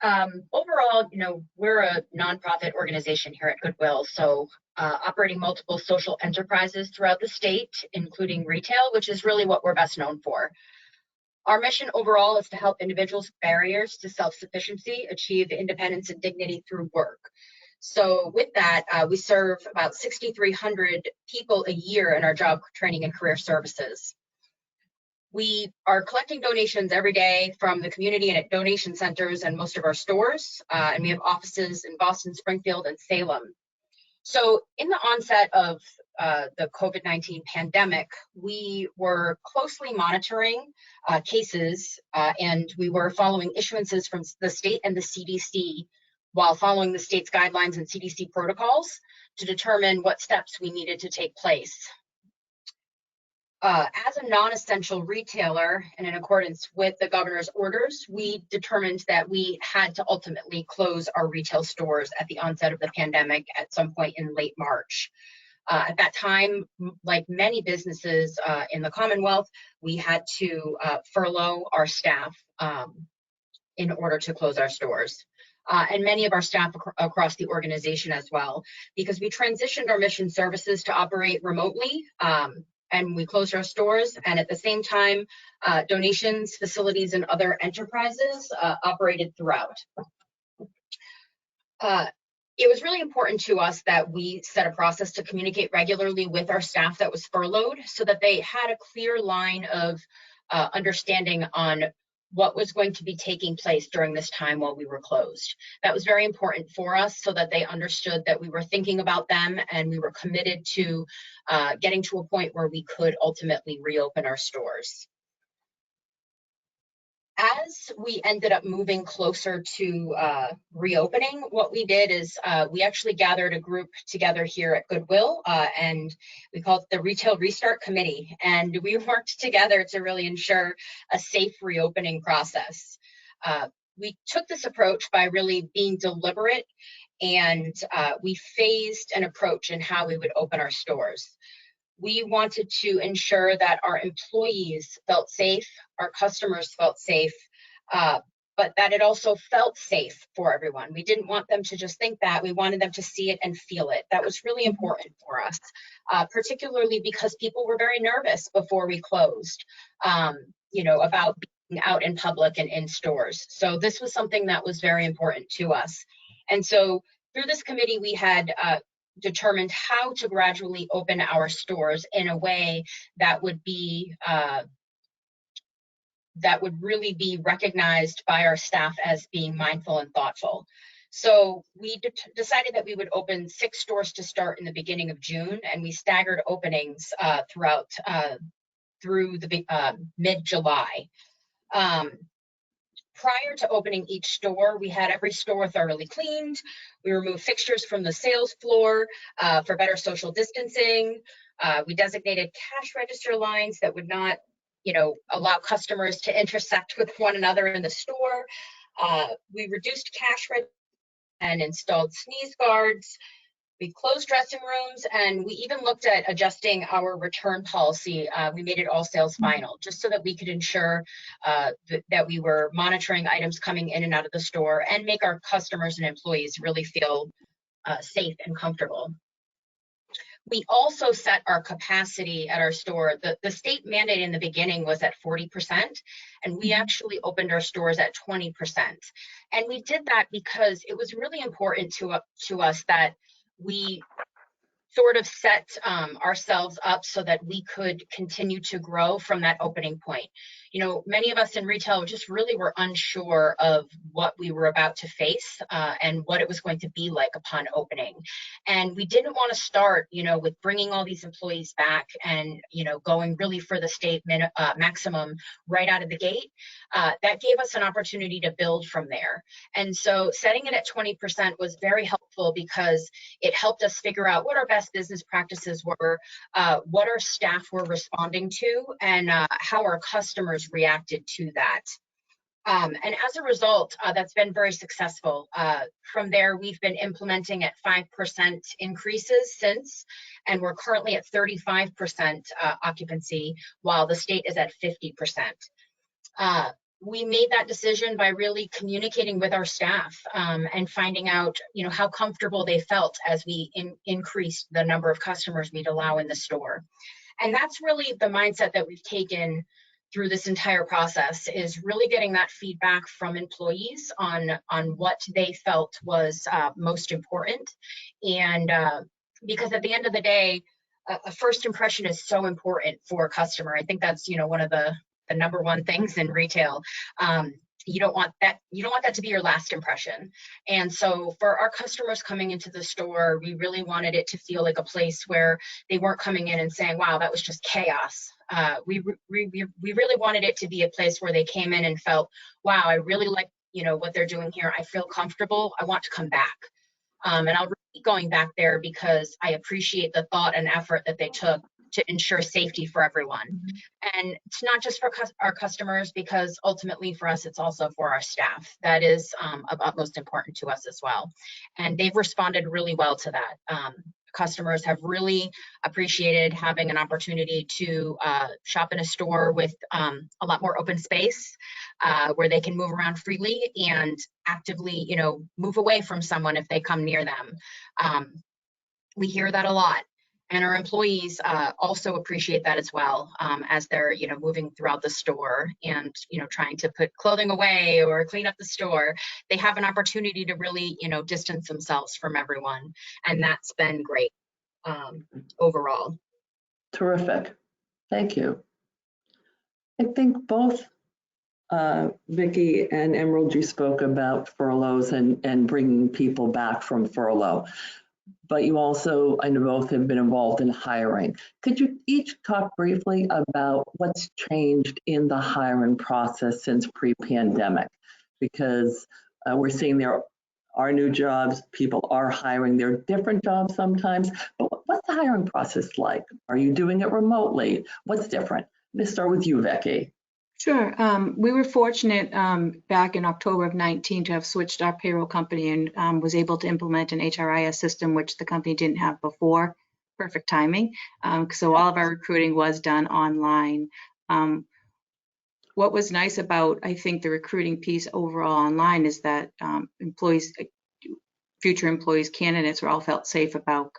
Overall, you know, we're a nonprofit organization here at Goodwill, so operating multiple social enterprises throughout the state, including retail, which is really what we're best known for. Our mission overall is to help individuals with barriers to self-sufficiency achieve independence and dignity through work. So with that, we serve about 6,300 people a year in our job training and career services. We are collecting donations every day from the community and at donation centers and most of our stores, and we have offices in Boston, Springfield, and Salem. So in the onset of the COVID-19 pandemic, we were closely monitoring cases, and we were following issuances from the state and the CDC while following the state's guidelines and CDC protocols to determine what steps we needed to take place. As a non-essential retailer and in accordance with the governor's orders, we determined that we had to ultimately close our retail stores at the onset of the pandemic at some point in late March. At that time, like many businesses in the Commonwealth, we had to furlough our staff in order to close our stores. And many of our staff across the organization as well, because we transitioned our mission services to operate remotely. And we closed our stores, and at the same time, donations, facilities, and other enterprises operated throughout. It was really important to us that we set a process to communicate regularly with our staff that was furloughed so that they had a clear line of understanding on what was going to be taking place during this time while we were closed. That was very important for us so that they understood that we were thinking about them and we were committed to getting to a point where we could ultimately reopen our stores. As we ended up moving closer to reopening, what we did is we actually gathered a group together here at Goodwill, and we called it the Retail Restart Committee. And we worked together to really ensure a safe reopening process. We took this approach by really being deliberate, and we phased an approach in how we would open our stores. We wanted to ensure that our employees felt safe, our customers felt safe, but that it also felt safe for everyone. We didn't want them to just think that, we wanted them to see it and feel it. That was really important for us, particularly because people were very nervous before we closed, you know, about being out in public and in stores. So this was something that was very important to us. And so through this committee, we had determined how to gradually open our stores in a way that would be that would really be recognized by our staff as being mindful and thoughtful. So we decided that we would open 6 stores to start in the beginning of June, and we staggered openings throughout through the mid-July. prior to opening each store, we had every store thoroughly cleaned. We removed fixtures from the sales floor for better social distancing. We designated cash register lines that would not, allow customers to intersect with one another in the store. We reduced cash register and installed sneeze guards. We closed dressing rooms, and we even looked at adjusting our return policy. We made it all sales final, just so that we could ensure that we were monitoring items coming in and out of the store and make our customers and employees really feel safe and comfortable. We also set our capacity at our store. The state mandate in the beginning was at 40%, and we actually opened our stores at 20%. And we did that because it was really important to us that we sort of set ourselves up so that we could continue to grow from that opening point. Many of us in retail just really were unsure of what we were about to face and what it was going to be like upon opening. And we didn't want to start, with bringing all these employees back and, going really for the state maximum right out of the gate. That gave us an opportunity to build from there. And so setting it at 20% was very helpful because it helped us figure out what our best business practices were, what our staff were responding to, and how our customers reacted to that. And as a result, that's been very successful. From there, we've been implementing at 5% increases since, and we're currently at 35% occupancy, while the state is at 50%. We made that decision by really communicating with our staff and finding out, how comfortable they felt as we increased the number of customers we'd allow in the store. And that's really the mindset that we've taken through this entire process, is really getting that feedback from employees on what they felt was most important. And because at the end of the day, a first impression is so important for a customer. I think that's, one of the number one things in retail. You don't want that to be your last impression. And so for our customers coming into the store, we really wanted it to feel like a place where they weren't coming in and saying, wow, that was just chaos. We really wanted it to be a place where they came in and felt, wow, I really like, what they're doing here. I feel comfortable. I want to come back. And I'll keep going back there because I appreciate the thought and effort that they took to ensure safety for everyone. And it's not just for our customers, because ultimately for us, it's also for our staff. That is of utmost importance to us as well. And they've responded really well to that. Customers have really appreciated having an opportunity to shop in a store with a lot more open space where they can move around freely and actively, move away from someone if they come near them. We hear that a lot. And our employees also appreciate that as well, as they're, moving throughout the store and, trying to put clothing away or clean up the store. They have an opportunity to really, distance themselves from everyone. And that's been great overall. Terrific. Thank you. I think both Vicki and Emerald, you spoke about furloughs and bringing people back from furlough. But you also, I know both have been involved in hiring. Could you each talk briefly about what's changed in the hiring process since pre-pandemic? Because we're seeing there are new jobs, people are hiring, there are different jobs sometimes, but what's the hiring process like? Are you doing it remotely? What's different? Let's start with you, Vicki. Sure. We were fortunate back in October of 19 to have switched our payroll company and was able to implement an HRIS system, which the company didn't have before. Perfect timing. So all of our recruiting was done online. What was nice about, I think, the recruiting piece overall online is that employees, future employees, candidates were all felt safe about,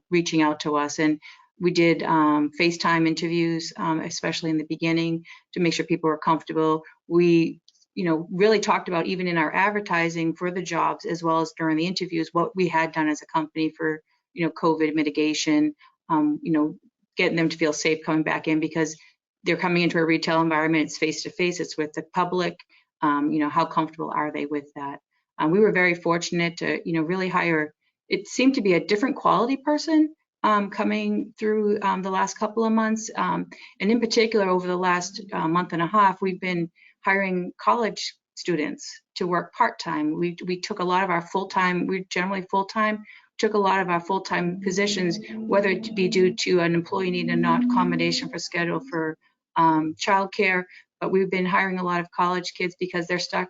reaching out to us. And we did FaceTime interviews, especially in the beginning, to make sure people were comfortable. We, really talked about, even in our advertising for the jobs, as well as during the interviews, what we had done as a company for, COVID mitigation, getting them to feel safe coming back in, because they're coming into a retail environment. It's face-to-face, it's with the public. How comfortable are they with that? We were very fortunate to, really hire, it seemed to be a different quality person coming through the last couple of months. And in particular, over the last month and a half, we've been hiring college students to work part-time. We took a lot of our full-time, we're generally full-time, took a lot of our full-time positions, whether it be due to an employee needing not accommodation for schedule for childcare, but we've been hiring a lot of college kids because they're stuck,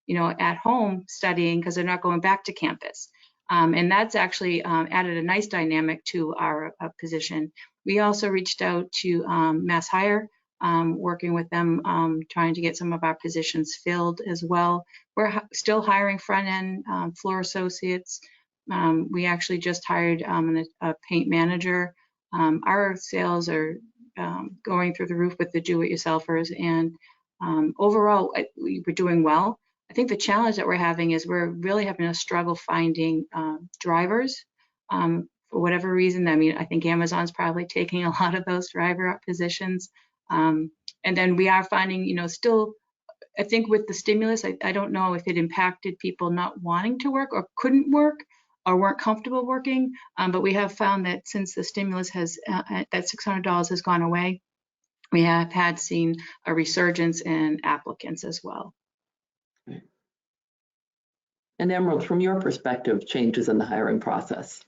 at home studying because they're not going back to campus. And that's actually added a nice dynamic to our position. We also reached out to MassHire, working with them, trying to get some of our positions filled as well. We're still hiring front-end floor associates. We actually just hired a paint manager. Our sales are going through the roof with the do-it-yourselfers, and overall, we're doing well. I think the challenge that we're having is we're really having a struggle finding drivers for whatever reason. I mean, I think Amazon's probably taking a lot of those driver positions. And then we are finding, still, I think with the stimulus, I don't know if it impacted people not wanting to work or couldn't work or weren't comfortable working. But we have found that since the stimulus has, that $600 has gone away, we have seen a resurgence in applicants as well. And Emerald, from your perspective, changes in the hiring process?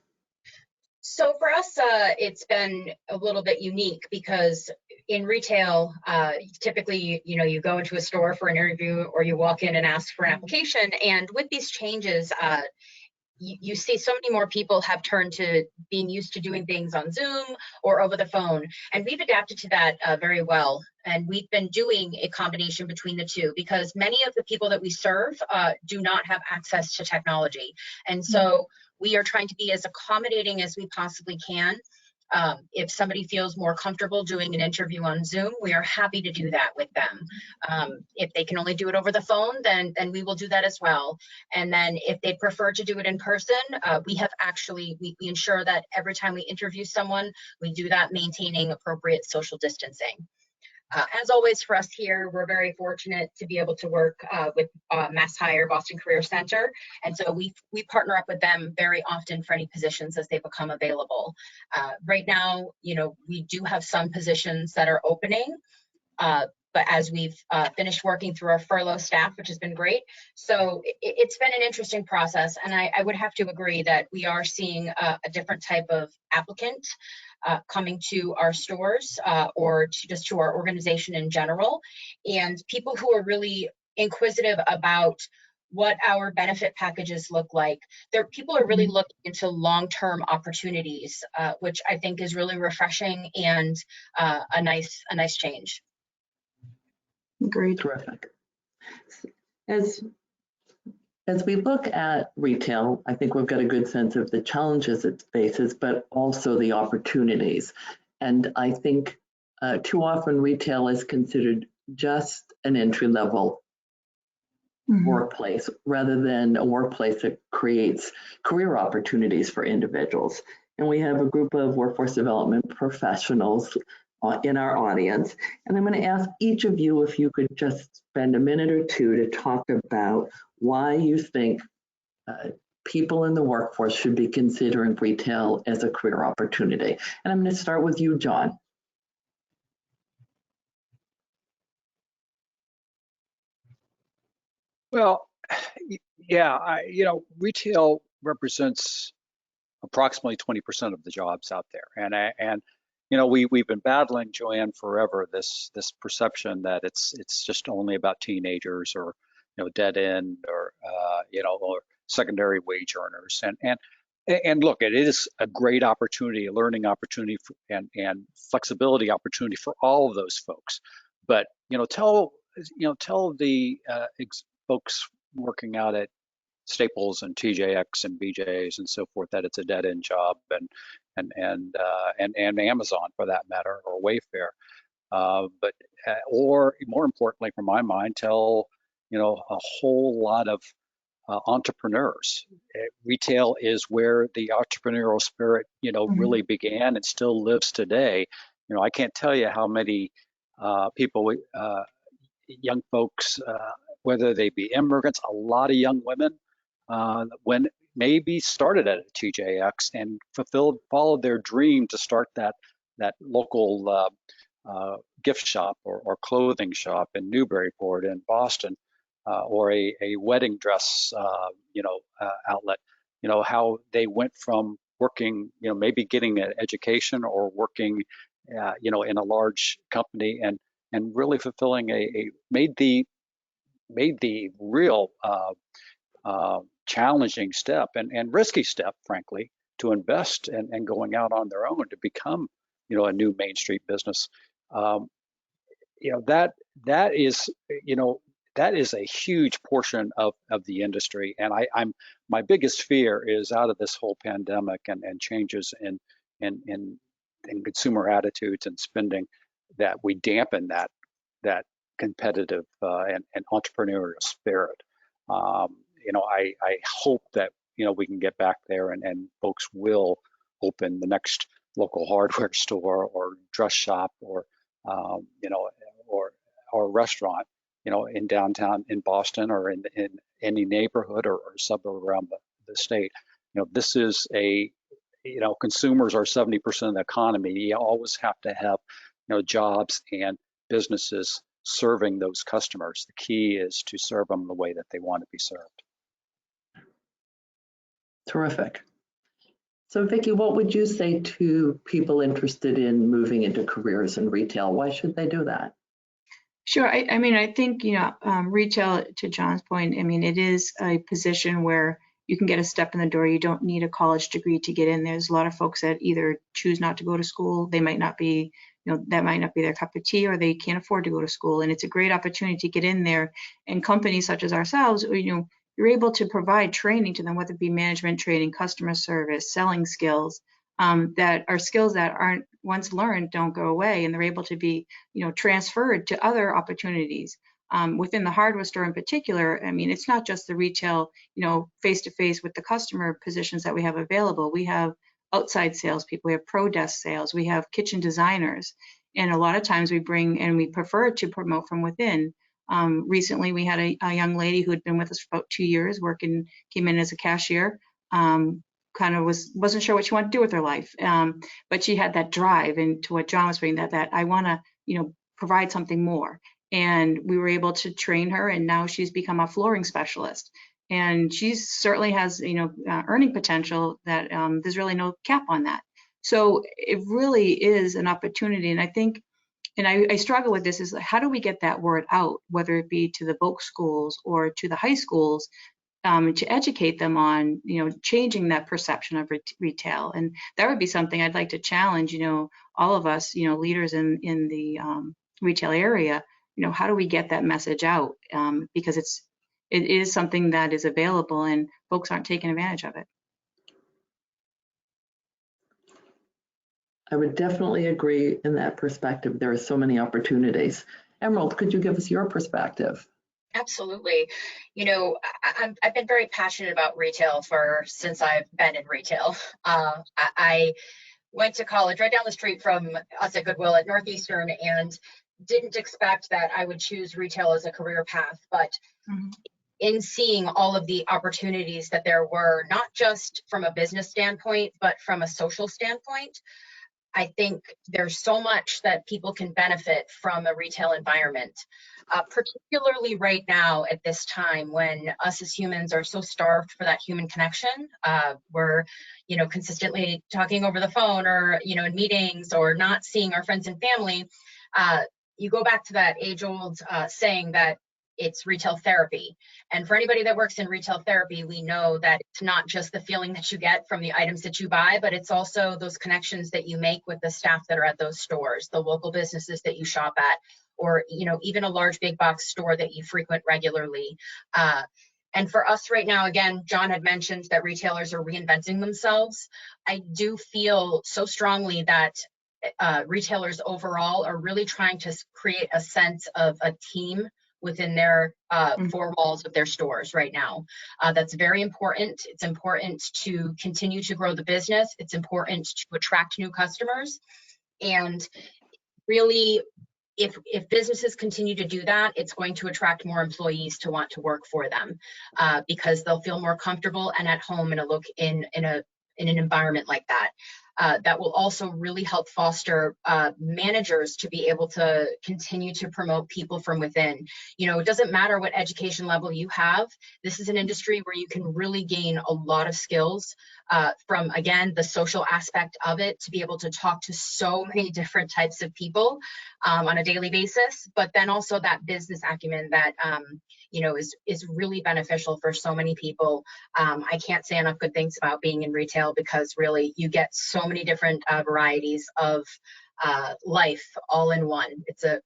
So for us, it's been a little bit unique because in retail, typically, you go into a store for an interview or you walk in and ask for an application. And with these changes, you see so many more people have turned to being used to doing things on Zoom or over the phone. And we've adapted to that very well. And we've been doing a combination between the two because many of the people that we serve do not have access to technology. And so we are trying to be as accommodating as we possibly can. If somebody feels more comfortable doing an interview on Zoom, we are happy to do that with them. If they can only do it over the phone, then we will do that as well. And then if they prefer to do it in person, we ensure that every time we interview someone, we do that maintaining appropriate social distancing. As always for us here, we're very fortunate to be able to work with MassHire Boston Career Center. And so we partner up with them very often for any positions as they become available. Right now, we do have some positions that are opening, but as we've finished working through our furlough staff, which has been great. So it's been an interesting process. And I would have to agree that we are seeing a different type of applicant coming to our stores or just to our organization in general, and people who are really inquisitive about what our benefit packages look like. People are really looking into long-term opportunities, which I think is really refreshing and a nice change. Agreed. Terrific. As we look at retail, I think we've got a good sense of the challenges it faces, but also the opportunities. And I think too often retail is considered just an entry-level workplace rather than a workplace that creates career opportunities for individuals. And we have a group of workforce development professionals in our audience. And I'm going to ask each of you if you could just spend a minute or two to talk about why you think people in the workforce should be considering retail as a career opportunity. And I'm going to start with you, John. Well, yeah, retail represents approximately 20% of the jobs out there, and we've been battling, Joanne, forever this perception that it's just only about teenagers or dead end or or secondary wage earners, and look, it is a great opportunity, a learning opportunity and flexibility opportunity for all of those folks. But tell the folks working out at Staples and TJX and BJ's and so forth that it's a dead end job, and Amazon for that matter, or Wayfair. But or more importantly, from my mind, tell a whole lot of entrepreneurs. Retail is where the entrepreneurial spirit really began and still lives today. I can't tell you how many people, young folks, whether they be immigrants, a lot of young women, when maybe started at a TJX and followed their dream to start that local gift shop or clothing shop in Newburyport in Boston, or a wedding dress, outlet. How they went from working, maybe getting an education or working, in a large company and really fulfilling made the real challenging step and risky step, frankly, to invest and going out on their own to become, a new Main Street business. That is a huge portion of the industry. And my biggest fear is out of this whole pandemic and changes in consumer attitudes and spending, that we dampen that competitive and entrepreneurial spirit. I hope that we can get back there and folks will open the next local hardware store or dress shop or or restaurant, in downtown in Boston or in any neighborhood or suburb around the state. This is consumers are 70% of the economy. You always have to have, jobs and businesses serving those customers. The key is to serve them the way that they want to be served. Terrific. So Vicki, what would you say to people interested in moving into careers in retail? Why should they do that? Sure. I think, retail, to John's point, it is a position where you can get a step in the door. You don't need a college degree to get in. There's a lot of folks that either choose not to go to school. They might not be, that might not be their cup of tea, or they can't afford to go to school. And it's a great opportunity to get in there. And companies such as ourselves, you're able to provide training to them, whether it be management training, customer service, selling skills, that are skills that aren't once learned don't go away, and they're able to be, transferred to other opportunities. Within the hardware store in particular, it's not just the retail, face-to-face with the customer positions that we have available. We have outside salespeople, we have pro desk sales, we have kitchen designers, and a lot of times we bring, and we prefer to promote from within. Recently, we had a young lady who had been with us for about 2 years, came in as a cashier, kind of wasn't sure what she wanted to do with her life, but she had that drive, and to what John was saying, that I want to, provide something more. And we were able to train her, and now she's become a flooring specialist. And she certainly has, earning potential that there's really no cap on that. So it really is an opportunity. And I think, and I struggle with this, is how do we get that word out, whether it be to the Volk schools or to the high schools, to educate them on, changing that perception of retail. And that would be something I'd like to challenge, all of us, leaders in the retail area, how do we get that message out? Because it is something that is available and folks aren't taking advantage of it. I would definitely agree in that perspective. There are so many opportunities. Emerald, could you give us your perspective? Absolutely. I've been very passionate about retail since I've been in retail. I went to college right down the street from us at Goodwill at Northeastern, and didn't expect that I would choose retail as a career path. But in seeing all of the opportunities that there were, not just from a business standpoint, but from a social standpoint, I think there's so much that people can benefit from a retail environment, particularly right now at this time when us as humans are so starved for that human connection. We're, consistently talking over the phone or, in meetings, or not seeing our friends and family. You go back to that age-old saying that it's retail therapy. And for anybody that works in retail therapy, we know that it's not just the feeling that you get from the items that you buy, but it's also those connections that you make with the staff that are at those stores, the local businesses that you shop at, or, even a large big box store that you frequent regularly. And for us right now, again, John had mentioned that retailers are reinventing themselves. I do feel so strongly that retailers overall are really trying to create a sense of a team within their four walls of their stores right now. That's very important. It's important to continue to grow the business. It's important to attract new customers. And really, if businesses continue to do that, it's going to attract more employees to want to work for them, because they'll feel more comfortable and at home in an environment like that. that will also really help foster managers to be able to continue to promote people from within. It doesn't matter what education level you have. This is an industry where you can really gain a lot of skills from, again, the social aspect of it, to be able to talk to so many different types of people on a daily basis, but then also that business acumen that is really beneficial for so many people. I can't say enough good things about being in retail, because really you get so many different varieties of life all in one. It's a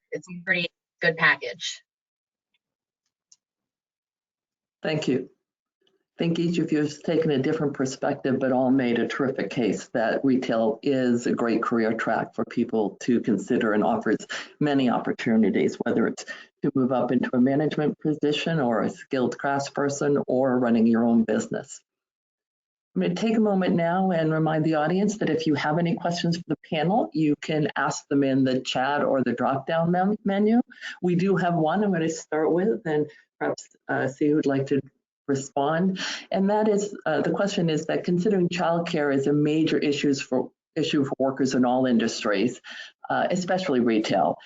pretty good package. Thank you. I think each of you has taken a different perspective, but all made a terrific case that retail is a great career track for people to consider and offers many opportunities, whether it's to move up into a management position or a skilled craftsperson or running your own business. I'm going to take a moment now and remind the audience that if you have any questions for the panel, you can ask them in the chat or the drop-down menu. We do have one I'm going to start with, and perhaps see who'd like to respond. And that is, the question is that considering childcare is a major issue for workers in all industries, especially retail,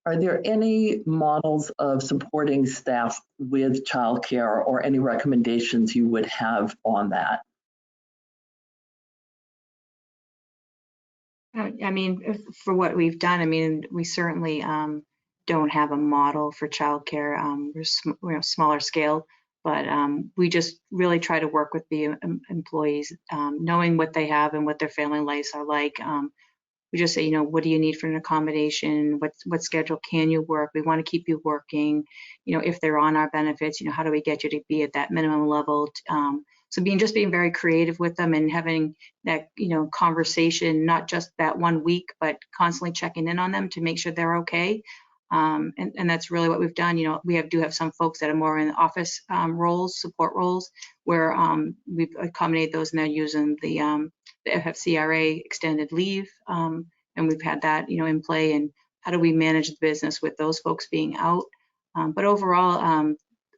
are there any models of supporting staff with childcare or any recommendations you would have on that? I mean, for what we've done, I mean, we certainly don't have a model for childcare. We're smaller scale, but we just really try to work with the employees, knowing what they have and what their family lives are like. We just say, what do you need for an accommodation? What schedule can you work? We want to keep you working. If they're on our benefits, how do we get you to be at that minimum level? So being very creative with them and having that, conversation, not just that 1 week, but constantly checking in on them to make sure they're okay. And that's really what we've done. We do have some folks that are more in office roles, support roles, where we've accommodated those, and they're using the FFCRA extended leave. And we've had that, in play, and how do we manage the business with those folks being out. But overall,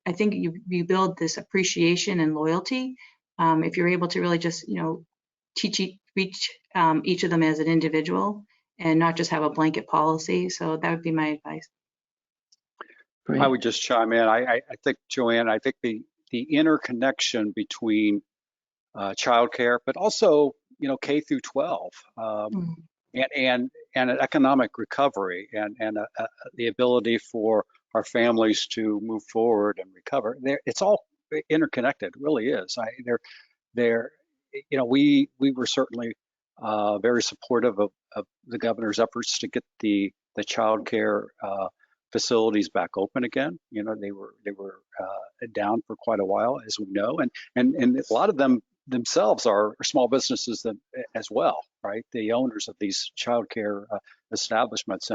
I think you build this appreciation and loyalty if you're able to really just, reach each of them as an individual and not just have a blanket policy. So that would be my advice. Great. I would just chime in. I think, Joanne, I think the interconnection between childcare, but also, K through 12, and an economic recovery, and the ability for our families to move forward and recover. It's all interconnected, really is. We were certainly very supportive of the governor's efforts to get the child care facilities back open again. They were down for quite a while, as we know, and a lot of them themselves are small businesses as well, right? The owners of these child care establishments,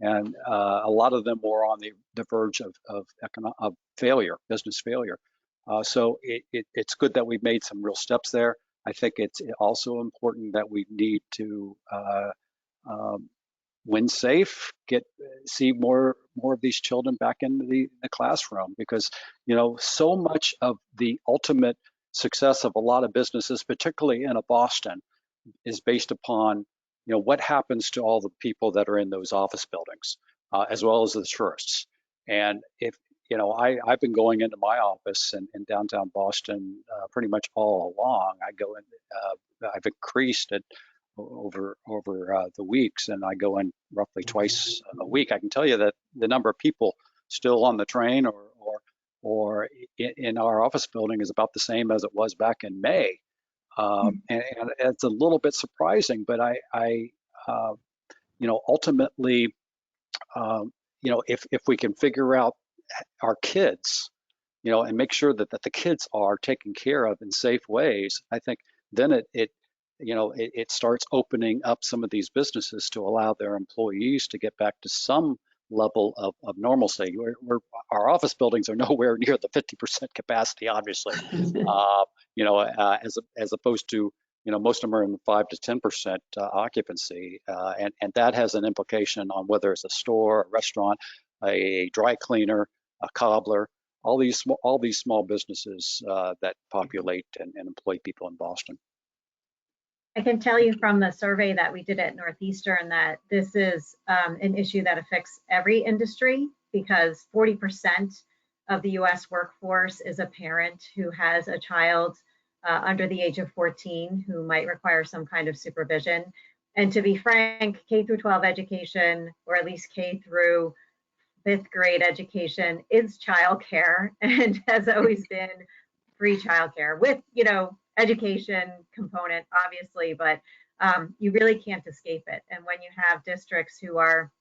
and a lot of them were on the verge of failure, business failure. So it's good that we've made some real steps there. I think it's also important that we need to win safe, see more of these children back into the classroom, because so much of the ultimate success of a lot of businesses, particularly in a Boston, is based upon what happens to all the people that are in those office buildings, as well as the tourists. And if I've been going into my office in downtown Boston pretty much all along. I go in, I've increased it over the weeks, and I go in roughly twice a week. I can tell you that the number of people still on the train or in our office building is about the same as it was back in May. And it's a little bit surprising, but I ultimately, if we can figure out our kids, and make sure that the kids are taken care of in safe ways, I think then it starts opening up some of these businesses to allow their employees to get back to some level of normalcy. Our office buildings are nowhere near the 50% capacity, obviously, as opposed to, most of them are in the 5 to 10% occupancy, and that has an implication on whether it's a store, a restaurant, a dry cleaner, a cobbler, all these small businesses that populate and employ people in Boston. I can tell you from the survey that we did at Northeastern that this is an issue that affects every industry, because 40% of the US workforce is a parent who has a child under the age of 14 who might require some kind of supervision. And to be frank, K through 12 education, or at least K through 5th grade education, is childcare and has always been free childcare with, education component, obviously, but you really can't escape it. And when you have districts who are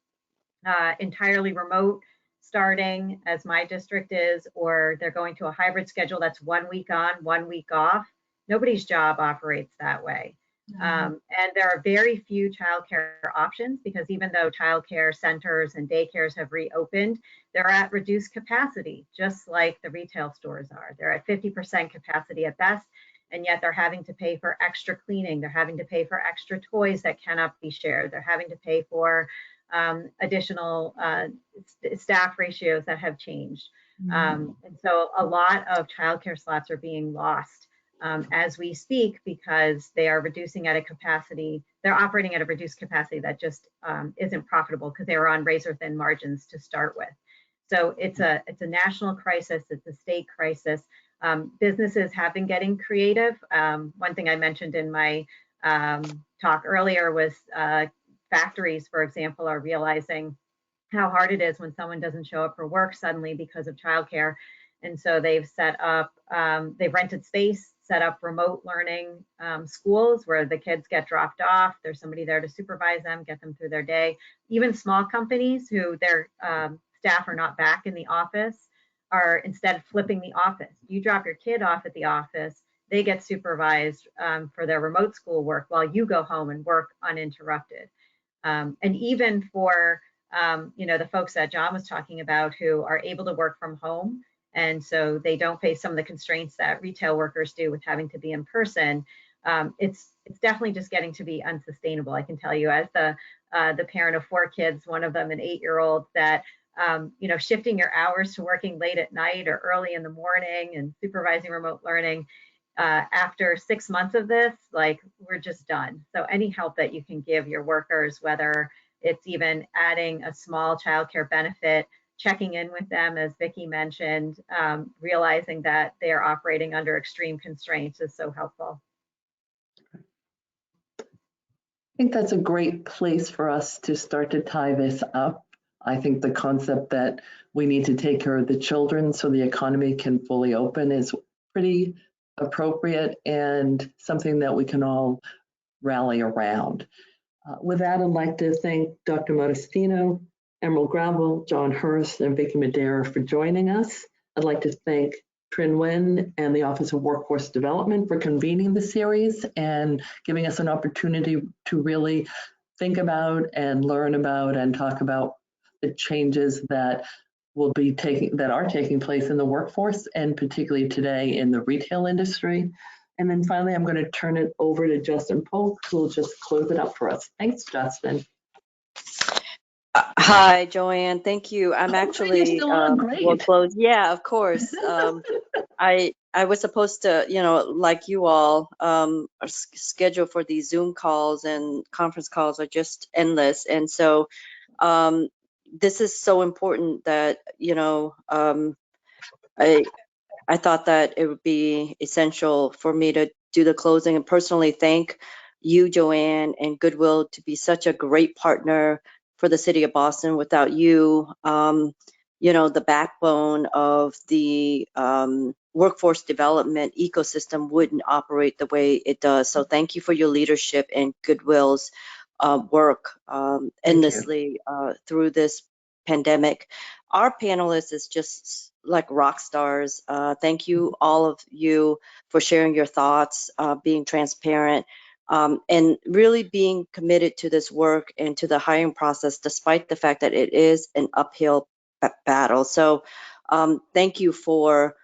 entirely remote starting, as my district is, or they're going to a hybrid schedule that's 1 week on, 1 week off, nobody's job operates that way. And there are very few childcare options, because even though childcare centers and daycares have reopened, they're at reduced capacity, just like the retail stores are. They're at 50% capacity at best, and yet they're having to pay for extra cleaning. They're having to pay for extra toys that cannot be shared. They're having to pay for additional staff ratios that have changed. And so a lot of childcare slots are being lost as we speak, because they are reducing at a capacity, they're operating at a reduced capacity that just isn't profitable, because they were on razor thin margins to start with. So it's a national crisis, it's a state crisis. Businesses have been getting creative. One thing I mentioned in my talk earlier was factories, for example, are realizing how hard it is when someone doesn't show up for work suddenly because of childcare. And so they've set up, they've rented space, set up remote learning schools where the kids get dropped off. There's somebody there to supervise them, get them through their day. Even small companies who their staff are not back in the office are instead flipping the office. You drop your kid off at the office, they get supervised for their remote school work while you go home and work uninterrupted. And even for the folks that John was talking about who are able to work from home, and so they don't face some of the constraints that retail workers do with having to be in person, it's definitely just getting to be unsustainable. I can tell you, as the parent of 4 kids, one of them an 8-year-old, that shifting your hours to working late at night or early in the morning and supervising remote learning, after 6 months of this, like, we're just done. So any help that you can give your workers, whether it's even adding a small childcare benefit, checking in with them, as Vicki mentioned, realizing that they are operating under extreme constraints, is so helpful. I think that's a great place for us to start to tie this up. I think the concept that we need to take care of the children so the economy can fully open is pretty appropriate and something that we can all rally around. With that, I'd like to thank Dr. Modestino, Emerald Gravel, John Hurst, and Vicki Madera for joining us. I'd like to thank Trinh Nguyen and the Office of Workforce Development for convening the series and giving us an opportunity to really think about and learn about and talk about the changes that are taking place in the workforce, and particularly today in the retail industry. And then finally, I'm going to turn it over to Justin Polk, who will just close it up for us. Thanks, Justin. Hi, Joanne. Thank you. I'm actually you're still on. Great. We'll close. Yeah, of course. I was supposed to, like you all, our schedule for these Zoom calls and conference calls are just endless, and so this is so important that I thought that it would be essential for me to do the closing and personally thank you, Joanne, and Goodwill to be such a great partner for the city of Boston. Without you, the backbone of the workforce development ecosystem wouldn't operate the way it does. So thank you for your leadership and Goodwill's work endlessly through this pandemic. Our panelists is just like rock stars. Thank you, all of you, for sharing your thoughts, being transparent, and really being committed to this work and to the hiring process, despite the fact that it is an uphill battle. So thank you for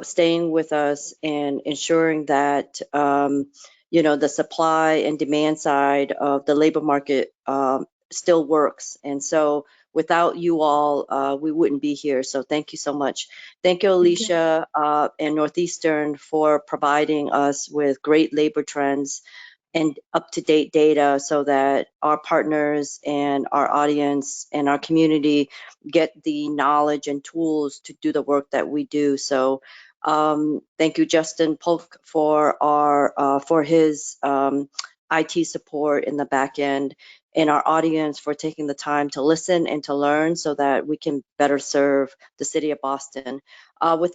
staying with us and ensuring that the supply and demand side of the labor market still works. And so without you all, we wouldn't be here. So thank you so much. Thank you, Alicia and Northeastern, for providing us with great labor trends and up-to-date data so that our partners and our audience and our community get the knowledge and tools to do the work that we do. So thank you, Justin Polk, for his IT support in the back end, and our audience for taking the time to listen and to learn so that we can better serve the city of Boston. With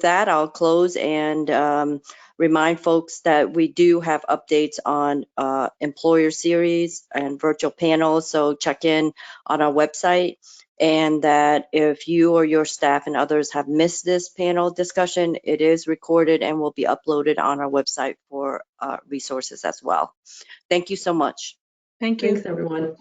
that, I'll close and remind folks that we do have updates on employer series and virtual panels, so check in on our website. And that if you or your staff and others have missed this panel discussion, it is recorded and will be uploaded on our website for resources as well. Thank you so much. Thank you. Thanks, everyone.